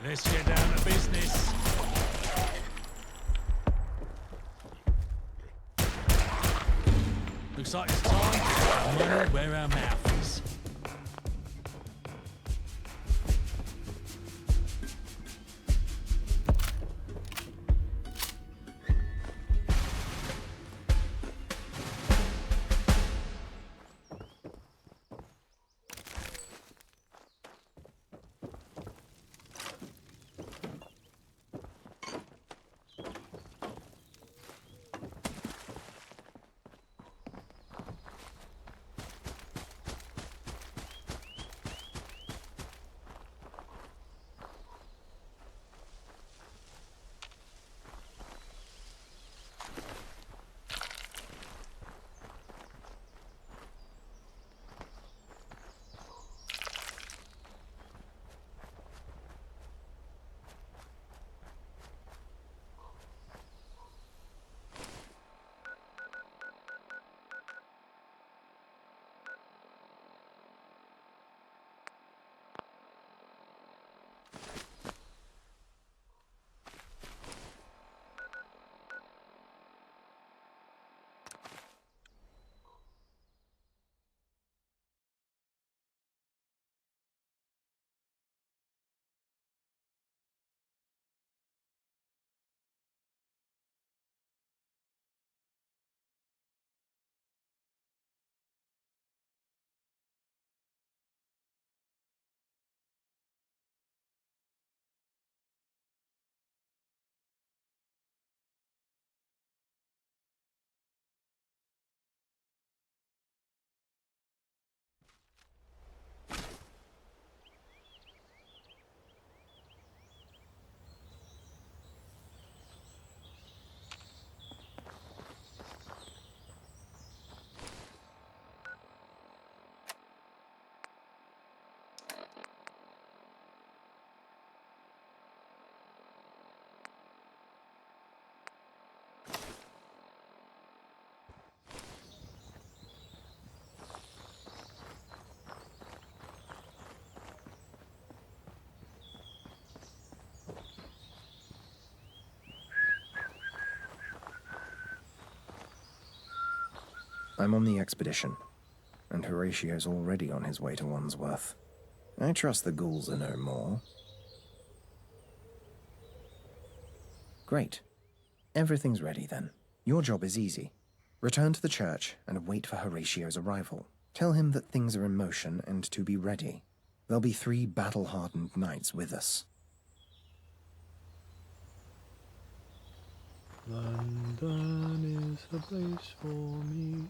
Let's get down to business. Looks like it's time to put money where our mouth is. I'm on the expedition, and Horatio's already on his way to Wandsworth. I trust the ghouls are no more. Great. Everything's ready then. Your job is easy. Return to the church and wait for Horatio's arrival. Tell him that things are in motion and to be ready. There'll be 3 battle-hardened knights with us. London is the place for me.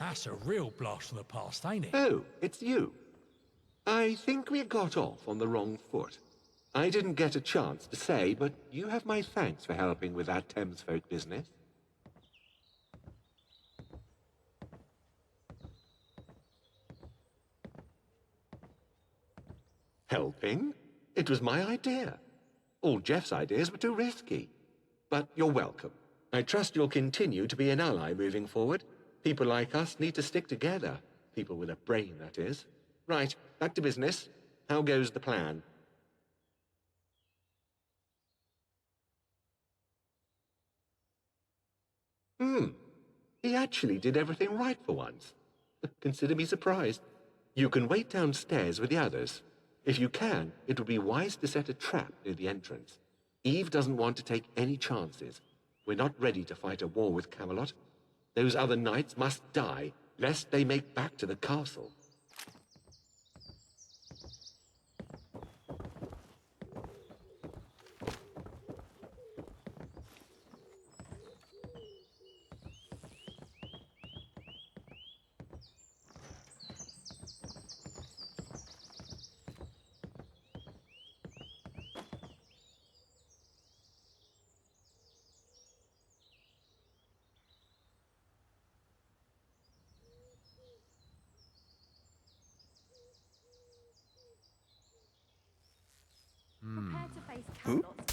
That's a real blast from the past, ain't it? Oh, it's you. I think we got off on the wrong foot. I didn't get a chance to say, but you have my thanks for helping with that Thames folk business. Helping? It was my idea. All Jeff's ideas were too risky. But you're welcome. I trust you'll continue to be an ally moving forward. People like us need to stick together. People with a brain, that is. Right, back to business. How goes the plan? He actually did everything right for once. Consider me surprised. You can wait downstairs with the others. If you can, it would be wise to set a trap near the entrance. Eve doesn't want to take any chances. We're not ready to fight a war with Camelot. Those other knights must die, lest they make back to the castle. Prepare to face Camelot's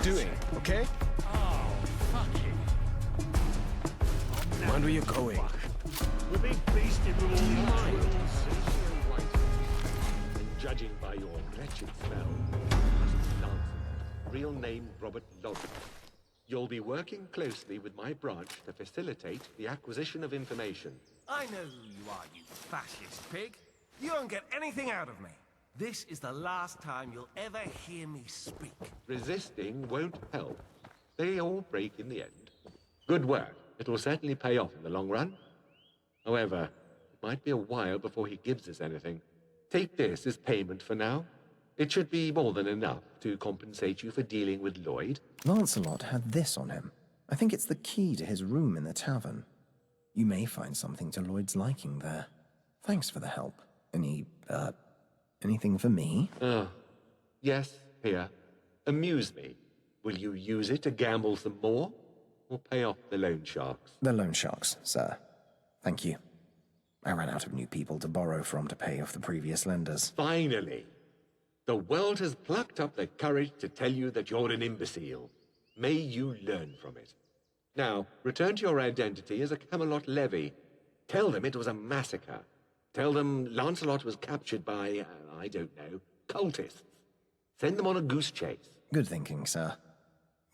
doing, okay? Oh, fuck it. Mind where you're going. We're being beasted with all these drills. And judging by your wretched smell, must be Lancelot, real name Robert Logan. You'll be working closely with my branch to facilitate the acquisition of information. I know who you are, you fascist pig. You don't get anything out of me. This is the last time you'll ever hear me speak. Resisting won't help. They all break in the end. Good work. It will certainly pay off in the long run. However, it might be a while before he gives us anything. Take this as payment for now. It should be more than enough to compensate you for dealing with Lloyd. Lancelot had this on him. I think it's the key to his room in the tavern. You may find something to Lloyd's liking there. Thanks for the help. Anything for me? Yes, here. Amuse me. Will you use it to gamble some more? Or pay off the loan sharks? The loan sharks, sir. Thank you. I ran out of new people to borrow from to pay off the previous lenders. Finally! The world has plucked up the courage to tell you that you're an imbecile. May you learn from it. Now, return to your identity as a Camelot levy. Tell them it was a massacre. Tell them Lancelot was captured by, I don't know, cultists. Send them on a goose chase. Good thinking, sir.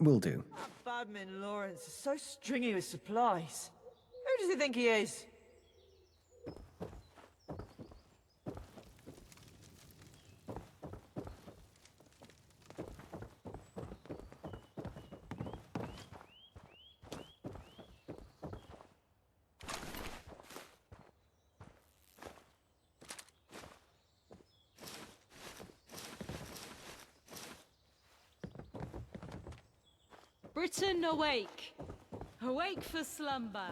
Will do. That badman Lawrence is so stringy with supplies. Who does he think he is? Britain awake! Awake for slumber!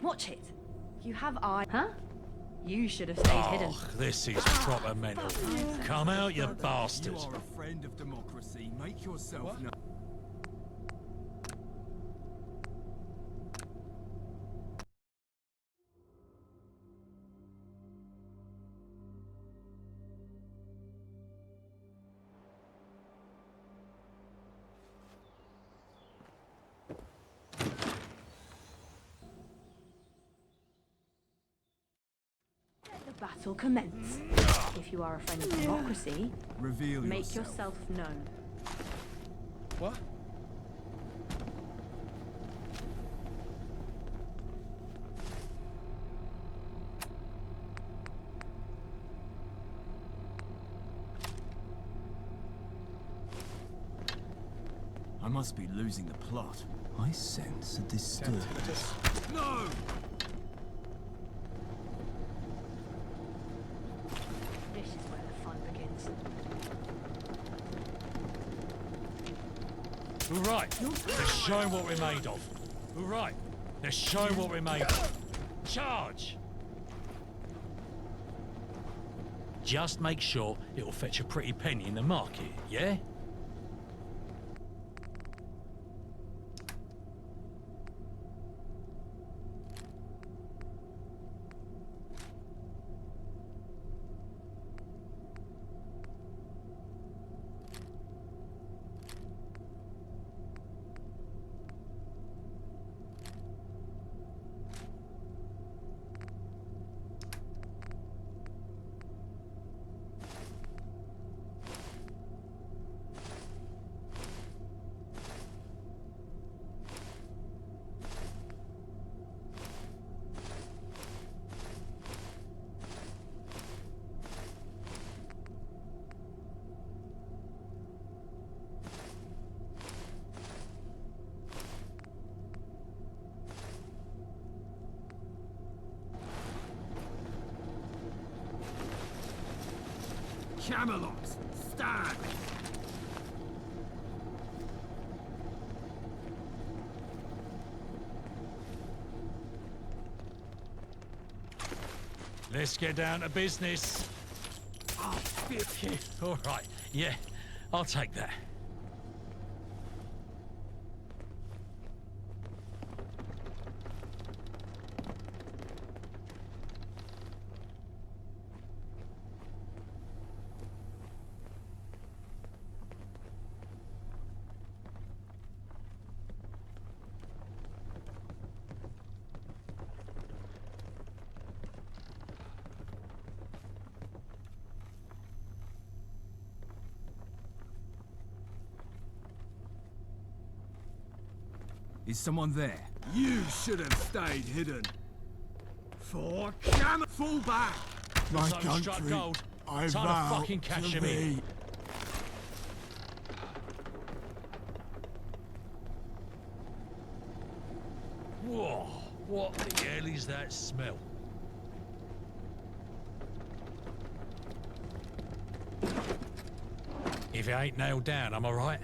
Watch it. You have eyes. Huh? You should have stayed hidden. Oh, this is proper mental. Come out, you bastard. You are a friend of democracy. Make yourself known. Battle commence. If you are a friend of democracy, reveal make yourself known. What? I must be losing the plot. I sense a disturbance. No! This is where the fun begins. All right, let's show him what we're made of. All right, let's show him what we're made of. Charge! Just make sure it'll fetch a pretty penny in the market, yeah? Camelot, stand! Let's get down to business. Oh, all right, yeah, I'll take that. Is someone there? You should have stayed hidden. For camel, fall back. My country, gold. I Time vow to fucking cash him in. Whoa! What the hell is that smell? If it ain't nailed down, am I right?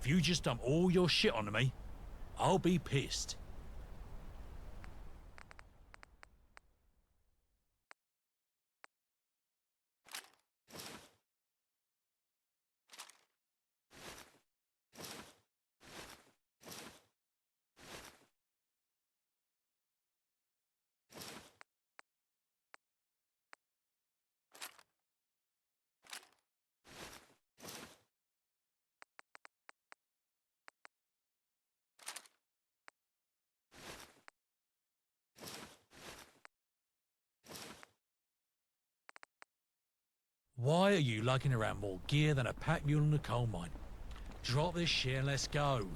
If you just dump all your shit onto me, I'll be pissed. Why are you lugging around more gear than a pack mule in a coal mine? Drop this shit and let's go.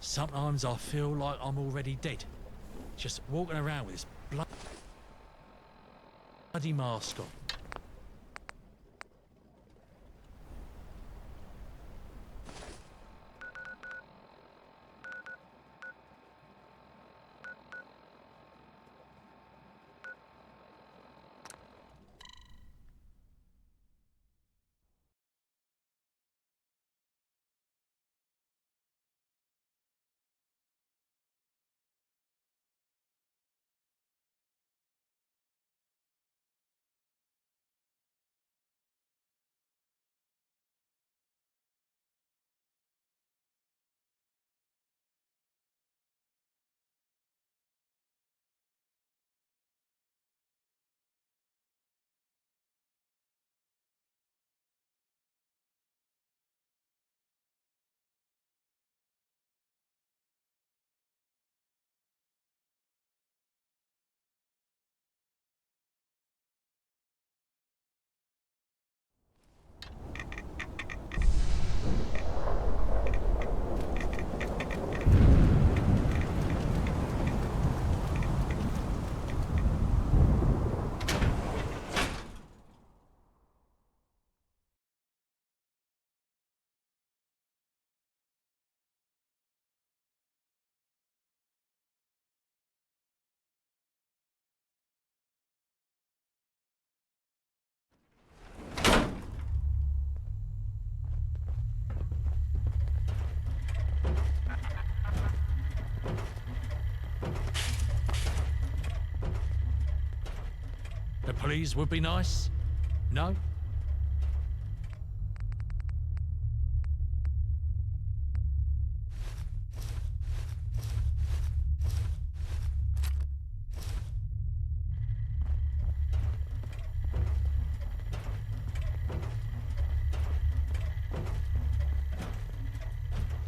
Sometimes I feel like I'm already dead. Just walking around with this bloody mask on. please would be nice? No?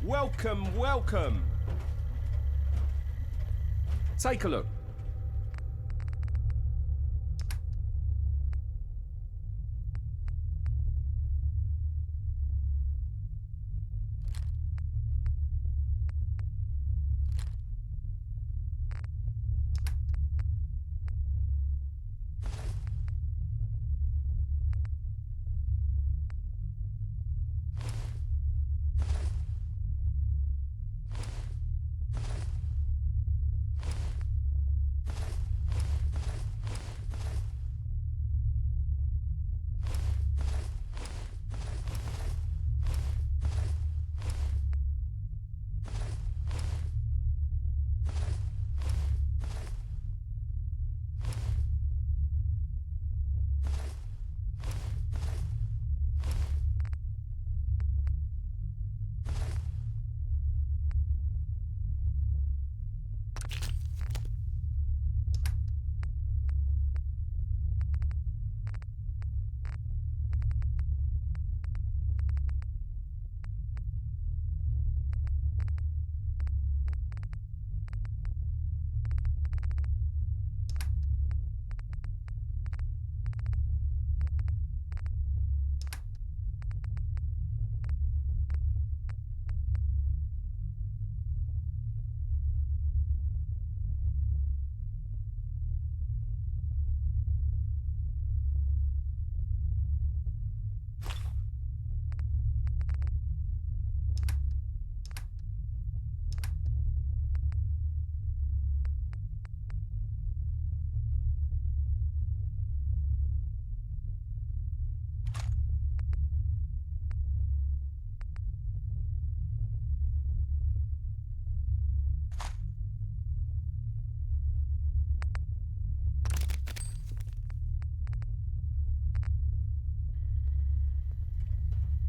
Welcome, welcome. Take a look.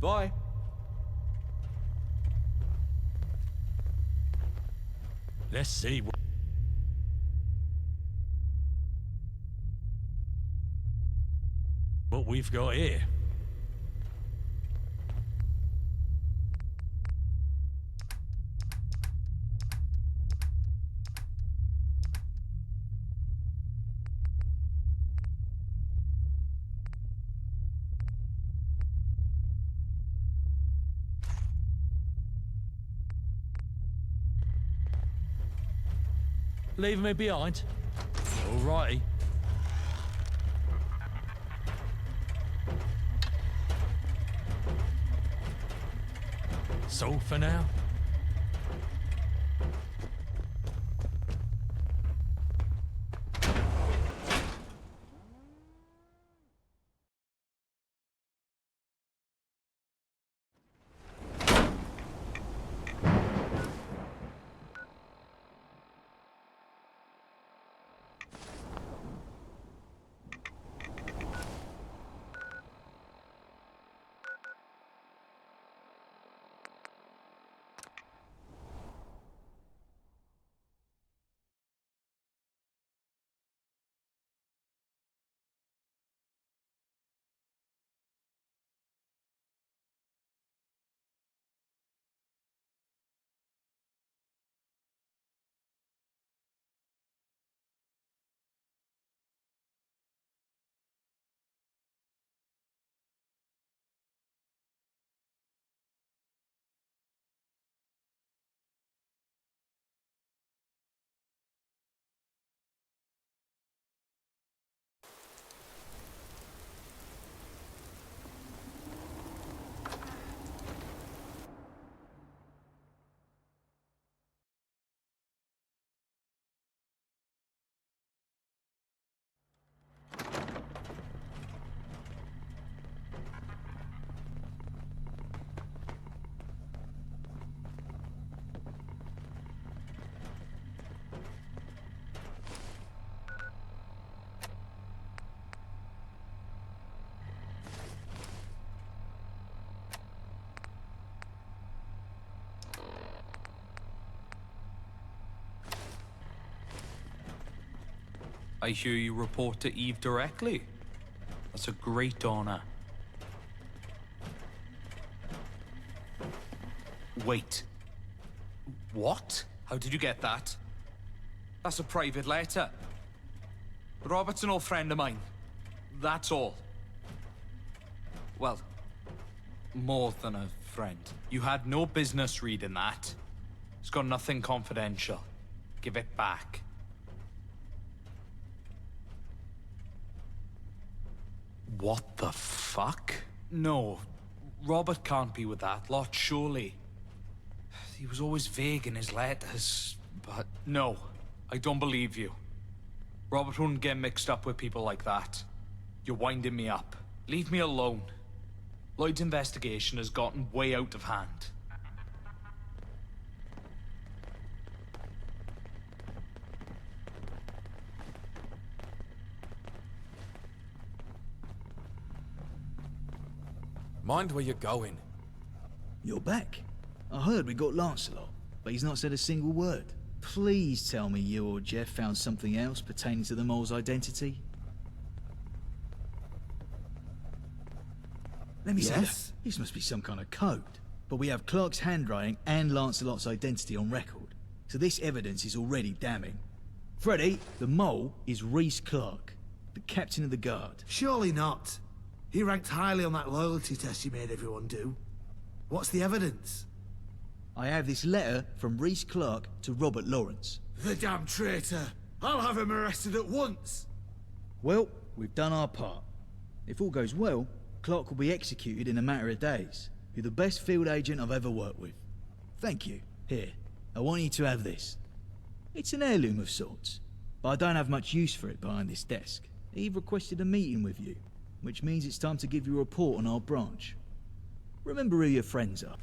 Bye. Let's see what we've got here. Leaving me behind? Alrighty. So for now. I hear you report to Eve directly. That's a great honor. Wait. What? How did you get that? That's a private letter. Robert's an old friend of mine. That's all. Well, more than a friend. You had no business reading that. It's got nothing confidential. Give it back. What the fuck? No, Robert can't be with that lot, surely. He was always vague in his letters, but no, I don't believe you. Robert wouldn't get mixed up with people like that. You're winding me up. Leave me alone. Lloyd's investigation has gotten way out of hand. Mind where you're going. You're back. I heard we got Lancelot, but he's not said a single word. Please tell me you or Jeff found something else pertaining to the mole's identity. Let me see that. This must be some kind of code. But we have Clark's handwriting and Lancelot's identity on record, so this evidence is already damning. Freddy, the mole is Reese Clark, the captain of the guard. Surely not. He ranked highly on that loyalty test you made everyone do. What's the evidence? I have this letter from Reese Clark to Robert Lawrence. The damn traitor! I'll have him arrested at once! Well, we've done our part. If all goes well, Clark will be executed in a matter of days. You're the best field agent I've ever worked with. Thank you. Here, I want you to have this. It's an heirloom of sorts, but I don't have much use for it behind this desk. Eve requested a meeting with you, which means it's time to give you a report on our branch. Remember who your friends are.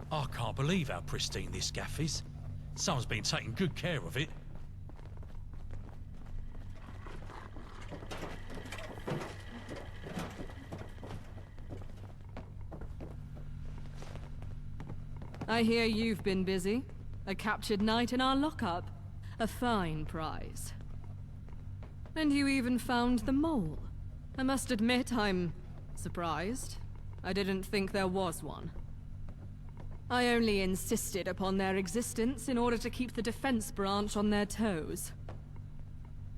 I can't believe how pristine this gaff is. Someone's been taking good care of it. I hear you've been busy. A captured knight in our lockup. A fine prize. And you even found the mole. I must admit I'm surprised. I didn't think there was one. I only insisted upon their existence in order to keep the defense branch on their toes.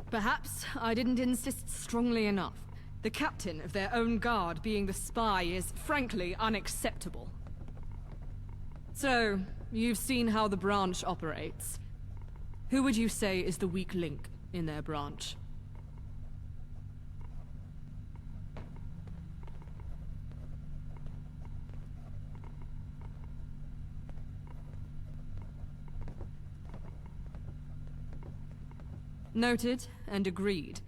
Perhaps I didn't insist strongly enough. The captain of their own guard being the spy is frankly unacceptable. So, you've seen how the branch operates. Who would you say is the weak link in their branch? Noted and agreed.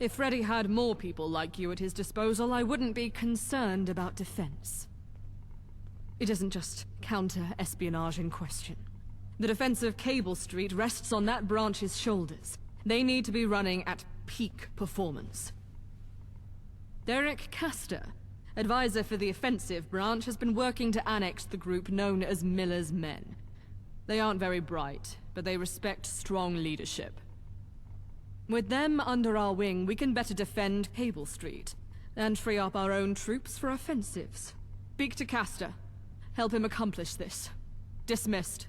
If Freddy had more people like you at his disposal, I wouldn't be concerned about defense. It isn't just counter-espionage in question. The defense of Cable Street rests on that branch's shoulders. They need to be running at peak performance. Derek Castor, advisor for the offensive branch, has been working to annex the group known as Miller's Men. They aren't very bright, but they respect strong leadership. With them under our wing, we can better defend Cable Street, and free up our own troops for offensives. Speak to Castor. Help him accomplish this. Dismissed.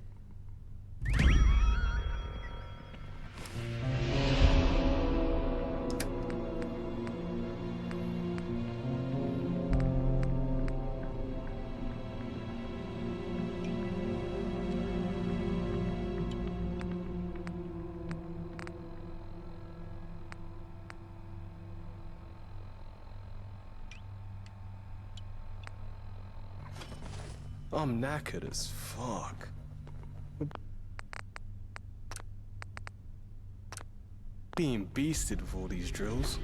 I'm knackered as fuck. Being beasted with all these drills.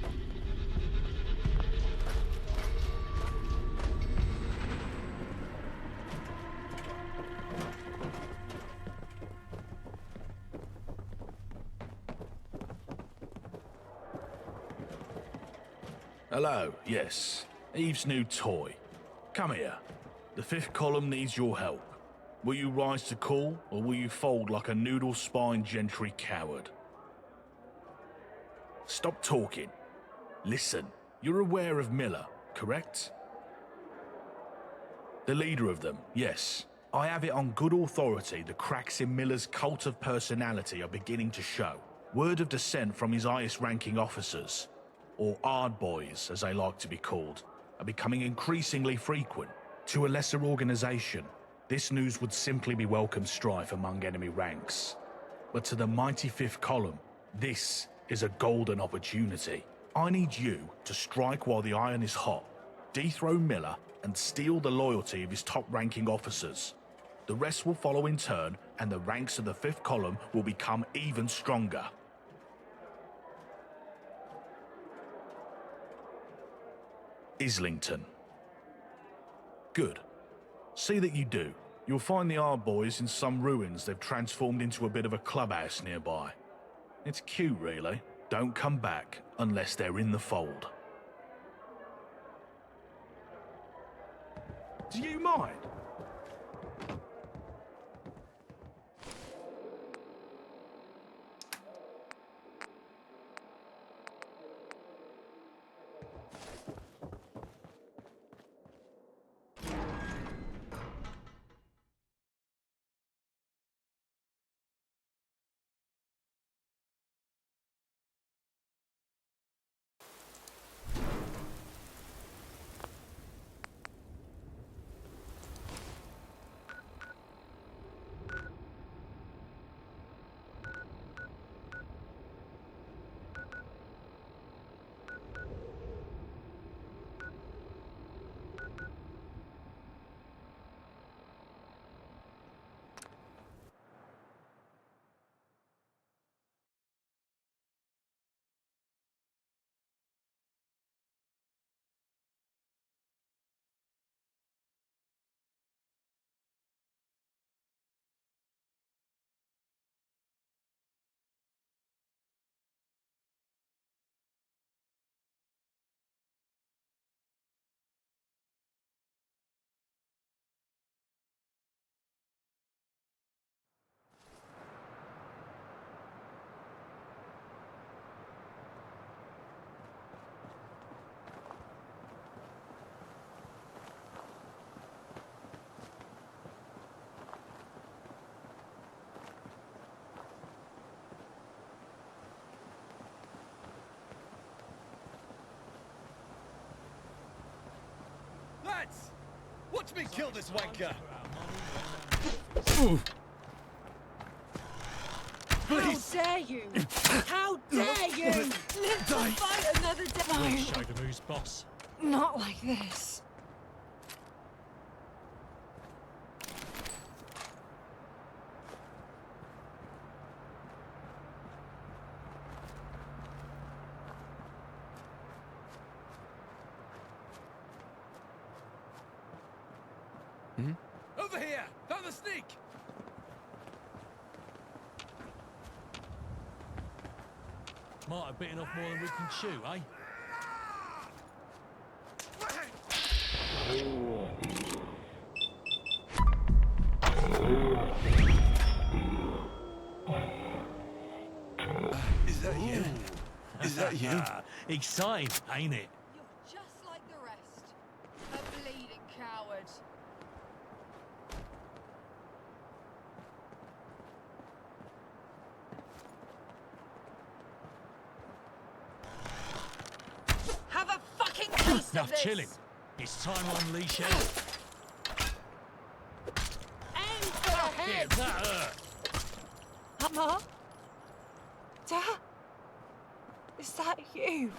Hello, yes. Eve's new toy. Come here. The fifth column needs your help. Will you rise to call, or will you fold like a noodle-spined gentry coward? Stop talking. Listen, you're aware of Miller, correct? The leader of them, yes. I have it on good authority the cracks in Miller's cult of personality are beginning to show. Word of dissent from his highest-ranking officers, or Ard Boys as they like to be called, are becoming increasingly frequent. To a lesser organization, this news would simply be welcome strife among enemy ranks. But to the mighty fifth column, this is a golden opportunity. I need you to strike while the iron is hot, dethrone Miller, and steal the loyalty of his top-ranking officers. The rest will follow in turn, and the ranks of the fifth column will become even stronger. Islington. Good. See that you do. You'll find the Ard Boys in some ruins they've transformed into a bit of a clubhouse nearby. It's cute, really. Don't come back unless they're in the fold. Do you mind? Lads! Watch me kill this wanker! Please. How dare you? How dare you? Live to fight another day! We'll show them who's boss. Not like this. Over here! Found the sneak! Might have bitten off more than we can chew, eh? Is that you? Is that you? Exciting, ain't it? You're just like the rest. A bleeding coward. Have a fucking taste of Enough this! chilling. It's time to unleash hell. Aim for the head! That hurt. Mama? Dad? Is that you?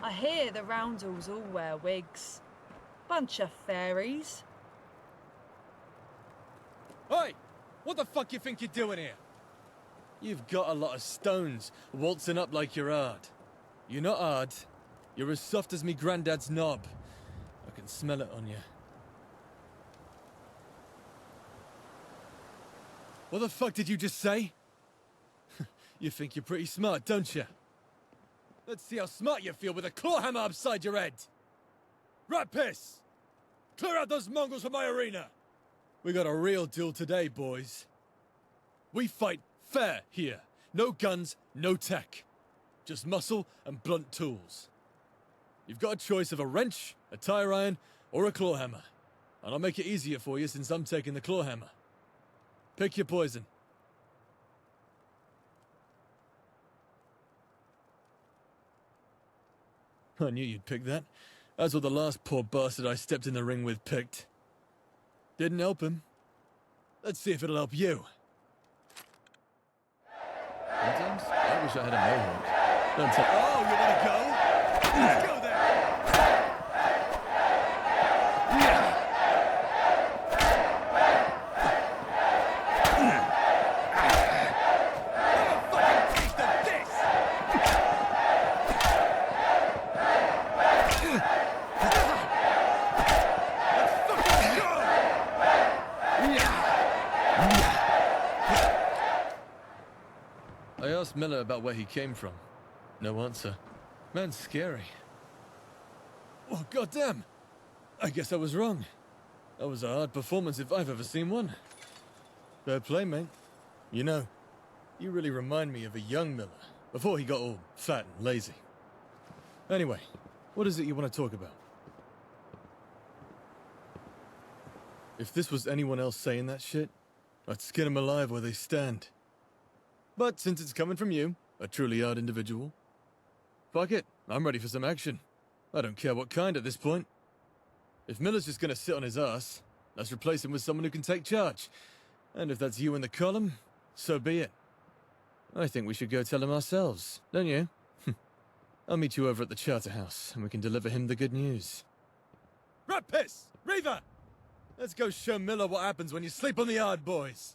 I hear the roundels all wear wigs. Bunch of fairies. Oi! What the fuck you think you're doing here? You've got a lot of stones, waltzing up like you're hard. You're not hard. You're as soft as me granddad's knob. I can smell it on you. What the fuck did you just say? You think you're pretty smart, don't you? Let's see how smart you feel with a claw hammer upside your head. Rat piss! Clear out those Mongols from my arena! We got a real deal today, boys. We fight fair here. No guns, no tech. Just muscle and blunt tools. You've got a choice of a wrench, a tire iron, or a claw hammer. And I'll make it easier for you since I'm taking the claw hammer. Pick your poison. I knew you'd pick that. That's what the last poor bastard I stepped in the ring with picked. Didn't help him. Let's see if it'll help you. Sometimes I wish I had a mohawk. Don't tell— Oh, you wanna go? Let's go then! I asked Miller about where he came from. No answer. Man's scary. Oh, goddamn! I guess I was wrong. That was a hard performance if I've ever seen one. Fair play, mate. You know, you really remind me of a young Miller, before he got all fat and lazy. Anyway, what is it you want to talk about? If this was anyone else saying that shit, I'd skin them alive where they stand. But since it's coming from you, a truly odd individual, fuck it, I'm ready for some action. I don't care what kind at this point. If Miller's just gonna sit on his ass, let's replace him with someone who can take charge. And if that's you in the column, so be it. I think we should go tell him ourselves, don't you? I'll meet you over at the Charterhouse, and we can deliver him the good news. Rat piss! Reaver! Let's go show Miller what happens when you sleep on the yard, boys.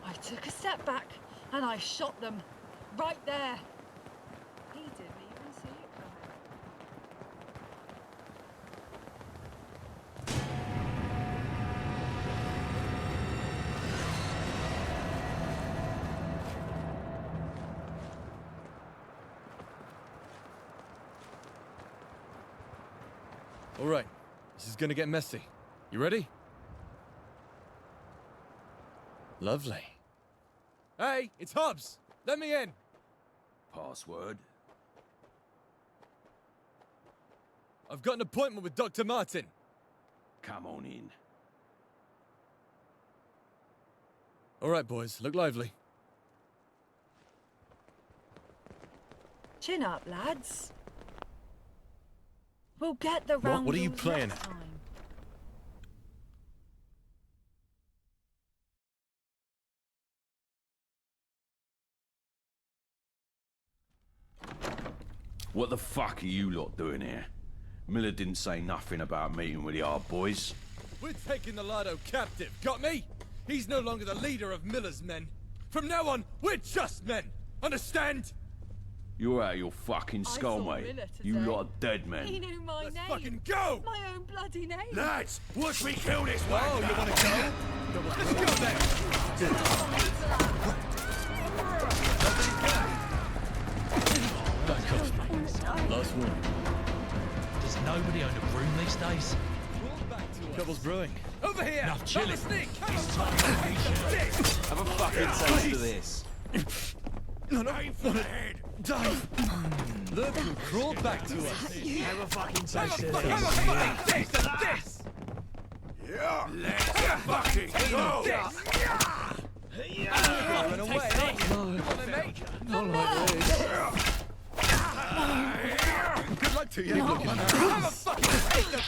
I took a step back and I shot them. Right there. He didn't even see it coming. All right, this is gonna get messy. You ready? Lovely. Hey, it's Hobbs! Let me in! Password? I've got an appointment with Dr. Martin. Come on in. All right, boys, look lively. Chin up, lads. We'll get the round. What are you playing next at? time. What the fuck are you lot doing here? Miller didn't say nothing about meeting with the Hard Boys. We're taking the Lardo captive, got me? He's no longer the leader of Miller's men. From now on, we're just men, understand? You're out of your fucking skull, mate. You lot are dead men. He knew my name. Fucking go! My own bloody name. Lads, watch me kill this one. Oh, you wanna go? Let's go then! Back off, mate. Last one. Does nobody own a broom these days? Trouble's brewing. Over here! Enough chilling. It's time Have a fucking taste of this. No, aim for the head. Die. Look who crawled back to us. Have a fucking taste of Have a this. fucking taste of this. Yeah, let's fucking go. Run away. Not like this. Good luck to you. Have a fucking taste of...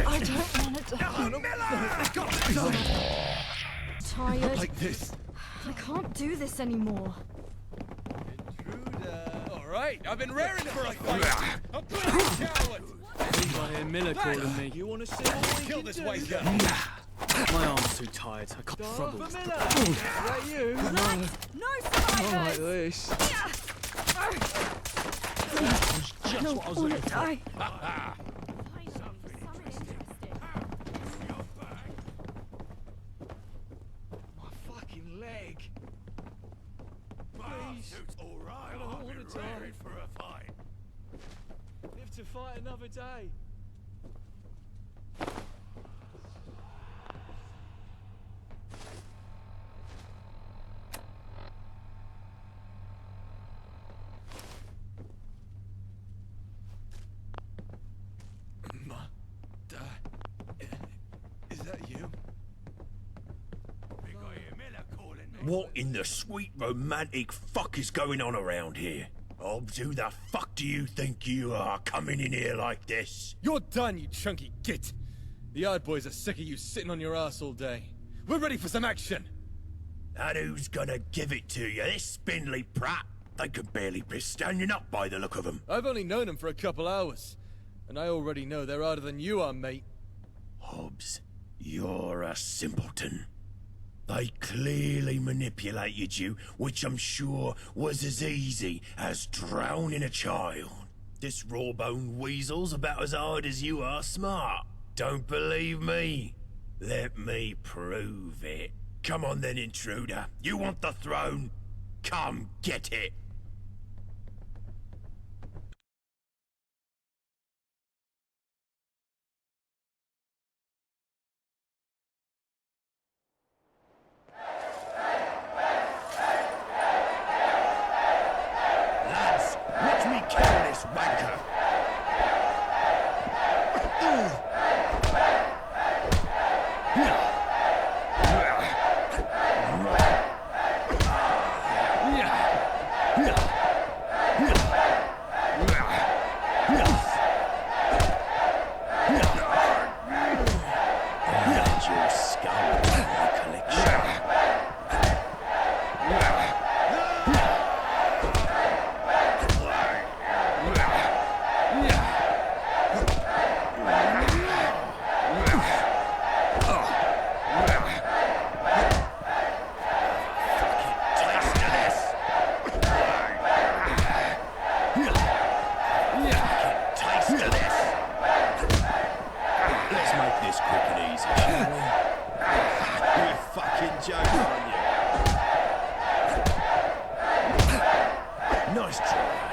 I don't want to die. I'm tired. Like this. I can't do this anymore. All right, I've been raring for a fight. I'm putting you coward. I hear Miller calling me. You want to see what we Kill can this do? waster. My arm's too tired. I can't struggle. Is that you? No Not survivors. like this. just what I was looking for. Die. My fucking leg. Please. All right, I don't want to die. for a fight. Live to fight another day. Is that you? What in the sweet romantic fuck is going on around here? Hobbs, who the fuck do you think you are coming in here like this? You're done, you chunky git. The Yard Boys are sick of you sitting on your ass all day. We're ready for some action. And who's gonna give it to you? This spindly prat? They could barely be standing up by the look of them. I've only known them for a couple hours. And I already know they're harder than you are, mate. Hobbs, you're a simpleton. They clearly manipulated you, which I'm sure was as easy as drowning a child. This raw-boned weasel's about as hard as you are smart. Don't believe me? Let me prove it. Come on then, intruder. You want the throne? Come get it. Lads, watch me kill this wanker. Your skull in my collection. Let's make this quick and easy, shall we? You're fucking joking, aren't you? Nice try.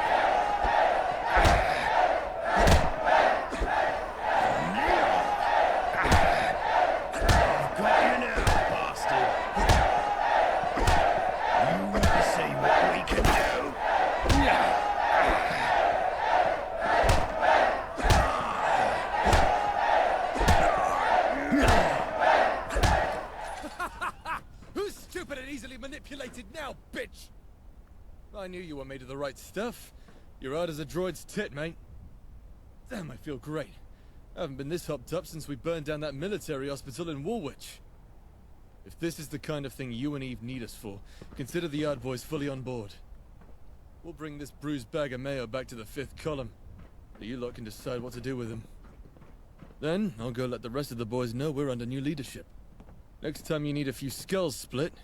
I've got you now, bastard. You want to see what we can do? Who's stupid and easily manipulated now, bitch? I knew you were made of the right stuff. You're hard as a droid's tit, mate. Damn, I feel great. I haven't been this hopped up since we burned down that military hospital in Woolwich. If this is the kind of thing you and Eve need us for, consider the Yard Boys fully on board. We'll bring this bruised bag of mayo back to the 5th column. You lot can decide what to do with him. Then, I'll go let the rest of the boys know we're under new leadership. Next time you need a few skulls split,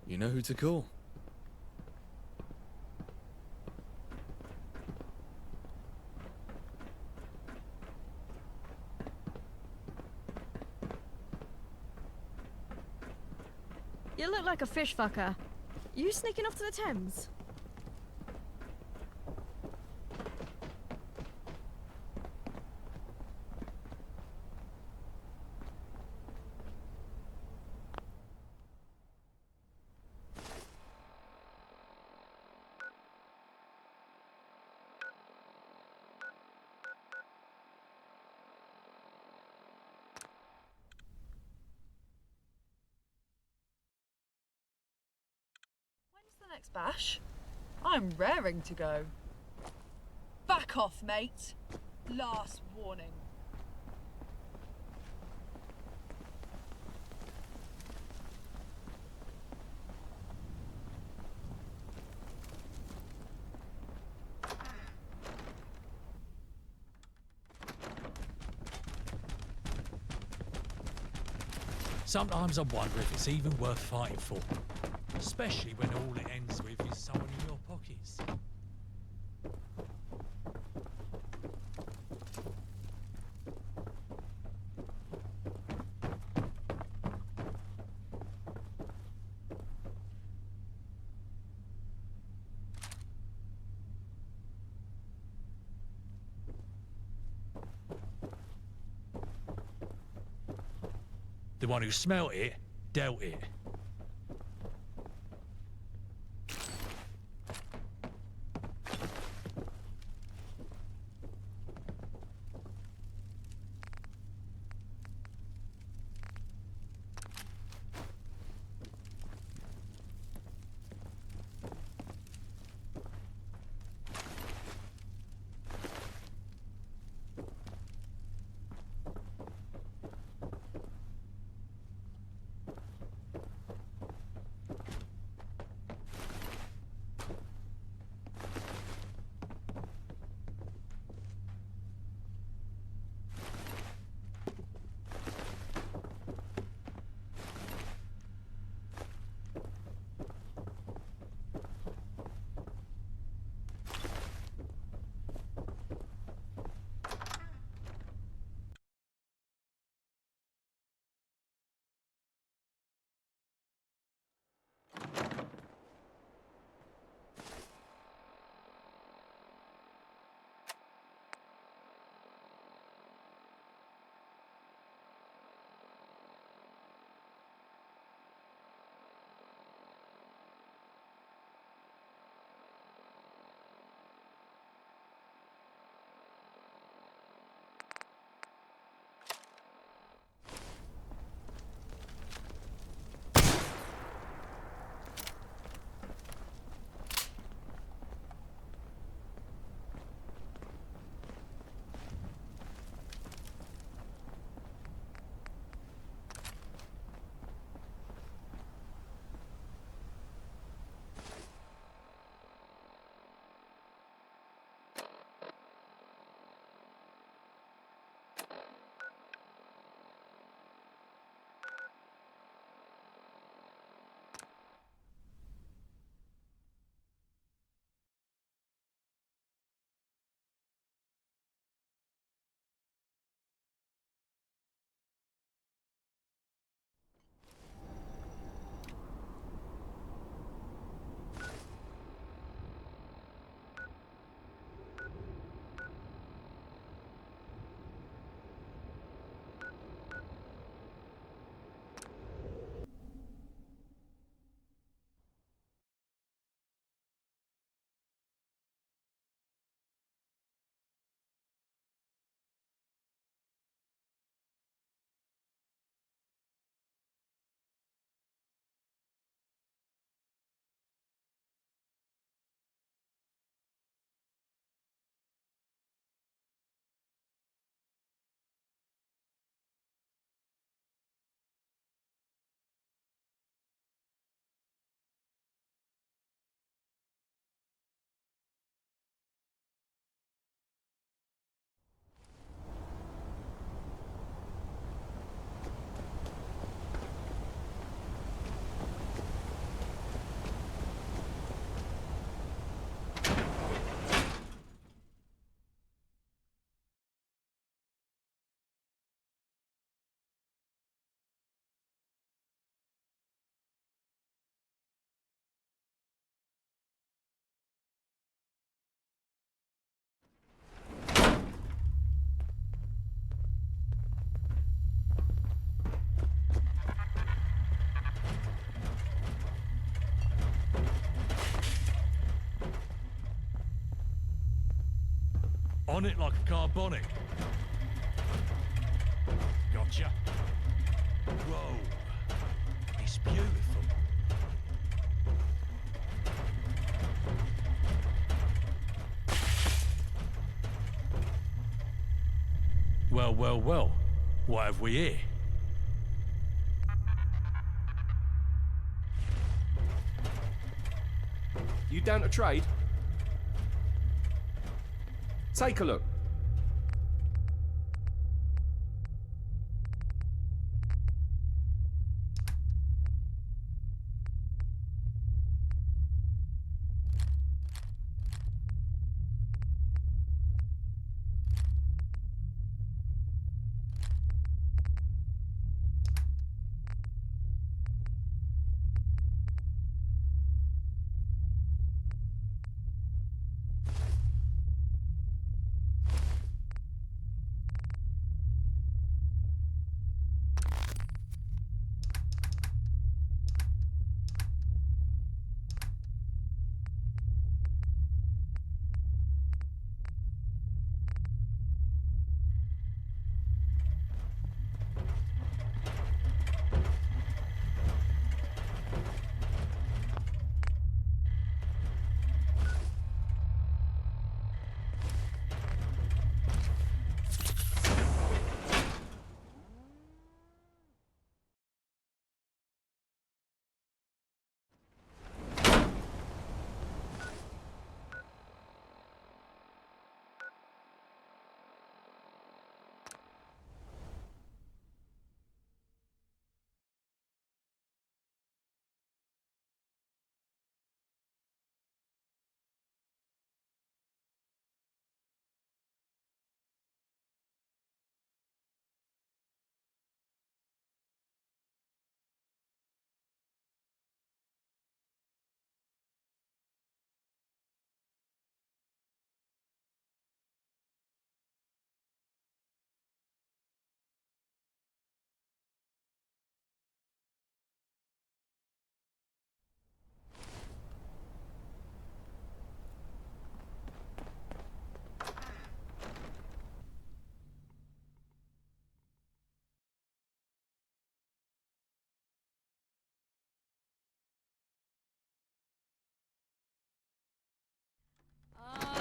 you know who to call. You look like a fish fucker. You sneaking off to the Thames? The next bash? I'm raring to go. Back off, mate. Last warning. Sometimes I wonder if it's even worth fighting for. Especially when all it ends with is someone in your pockets. The one who smelt it, dealt it. On it like a carbonic. Gotcha. Whoa. It's beautiful. Well, well, well. What have we here? You down to trade? Take a look.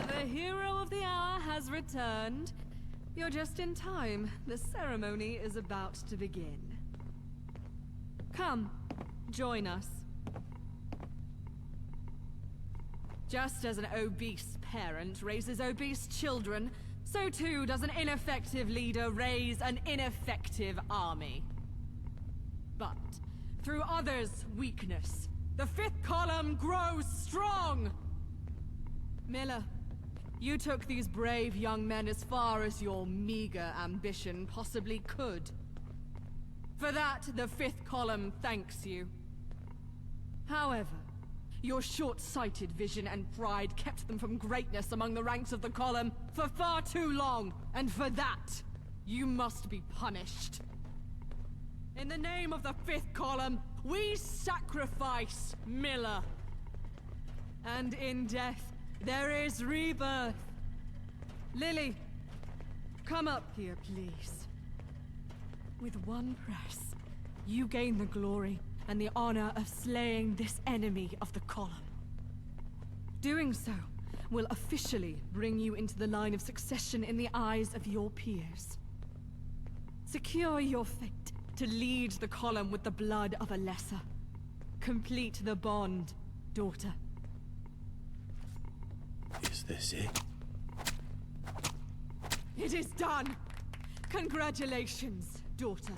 The hero of the hour has returned. You're just in time. The ceremony is about to begin. Come, join us. Just as an obese parent raises obese children, so too does an ineffective leader raise an ineffective army. But through others' weakness, the fifth column grows strong! Miller, you took these brave young men as far as your meager ambition possibly could. For that, the fifth column thanks you. However, your short-sighted vision and pride kept them from greatness among the ranks of the column for far too long, and for that, you must be punished. In the name of the fifth column, we sacrifice Miller. And in death, there is rebirth. Lily, come up here, please. With one press, you gain the glory and the honor of slaying this enemy of the column. Doing so will officially bring you into the line of succession in the eyes of your peers. Secure your fate to lead the column with the blood of a lesser. Complete the bond, daughter. Is this it? It is done! Congratulations, daughter.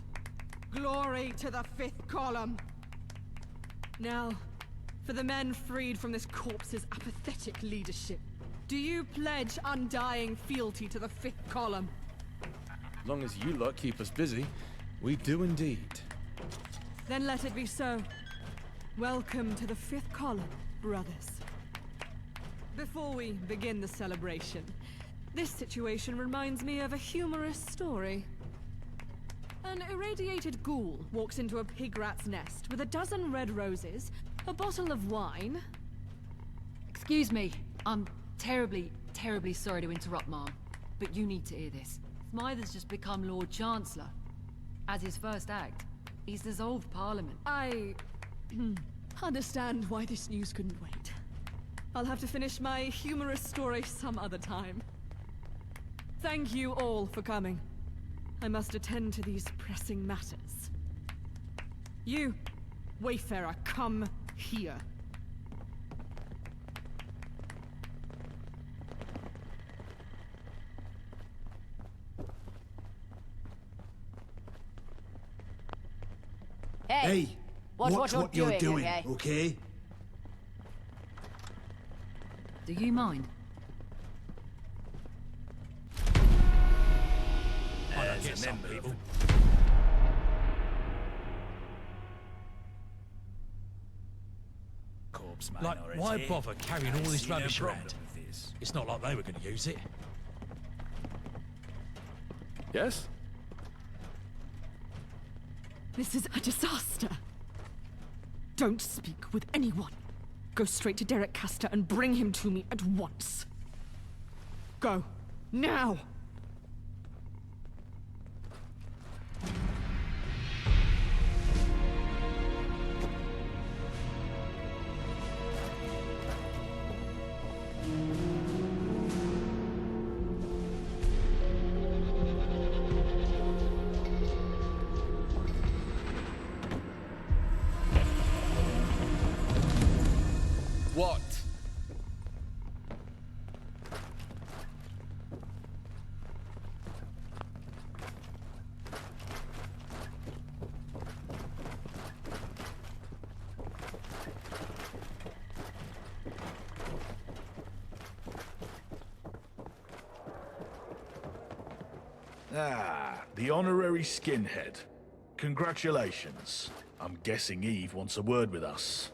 Glory to the fifth column. Now, for the men freed from this corpse's apathetic leadership, do you pledge undying fealty to the fifth column? As long as you lot keep us busy, we do indeed. Then let it be so. Welcome to the fifth column, brothers. Before we begin the celebration, this situation reminds me of a humorous story. An irradiated ghoul walks into a pig rat's nest with a dozen red roses, a bottle of wine. Excuse me, I'm terribly sorry to interrupt, Mom. but you need to hear this. Smyther's just become Lord Chancellor. As his first act, he's dissolved Parliament. I understand why this news couldn't wait. I'll have to finish my humorous story some other time. Thank you all for coming. I must attend to these pressing matters. You, Wayfarer, come here. Hey, watch what you're doing, okay? Do you mind? I don't get some people. Like, why bother carrying all this rubbish around? It's not like they were going to use it. Yes? This is a disaster. Don't speak with anyone. Go straight to Derek Castor and bring him to me at once. Go. Now! What? Ah, the honorary skinhead. Congratulations. I'm guessing Eve wants a word with us.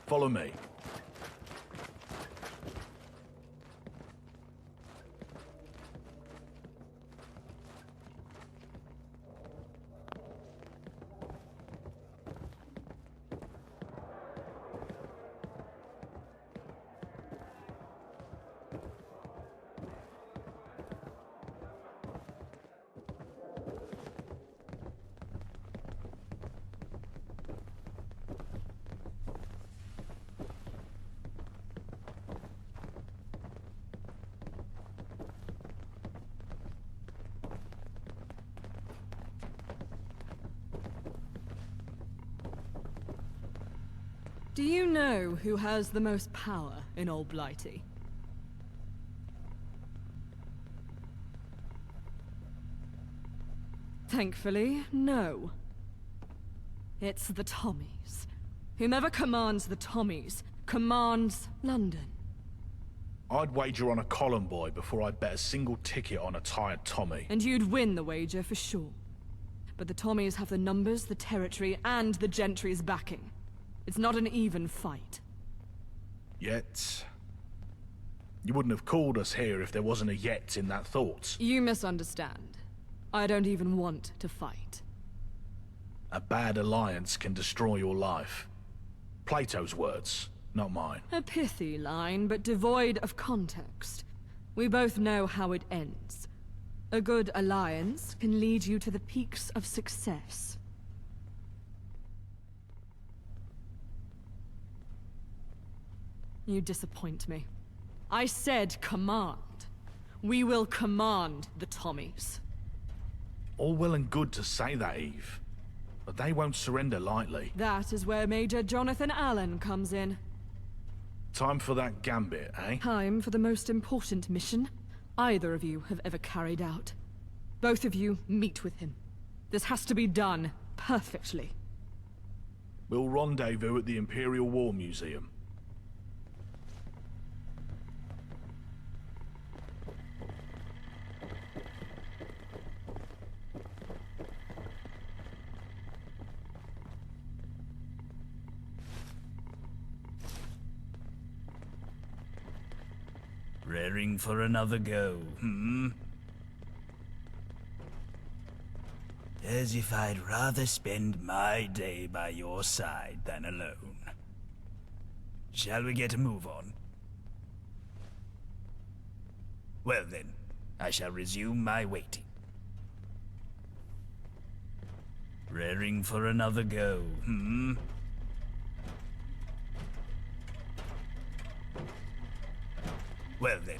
Follow me. Do you know who has the most power in Old Blighty? Thankfully, no. It's the Tommies. Whomever commands the Tommies commands London. I'd wager on a column boy before I'd bet a single ticket on a tired Tommy. And you'd win the wager for sure. But the Tommies have the numbers, the territory, and the gentry's backing. It's not an even fight. Yet... You wouldn't have called us here if there wasn't a yet in that thought. You misunderstand. I don't even want to fight. A bad alliance can destroy your life. Plato's words, not mine. A pithy line, but devoid of context. We both know how it ends. A good alliance can lead you to the peaks of success. You disappoint me. I said command. We will command the Tommies. All well and good to say that, Eve. But they won't surrender lightly. That is where Major Jonathan Allen comes in. Time for that gambit, eh? Time for the most important mission either of you have ever carried out. Both of you meet with him. This has to be done perfectly. We'll rendezvous at the Imperial War Museum. Raring for another go, hmm? As if I'd rather spend my day by your side than alone. Shall we get a move on? Well then, I shall resume my waiting. Raring for another go, hmm? Well then,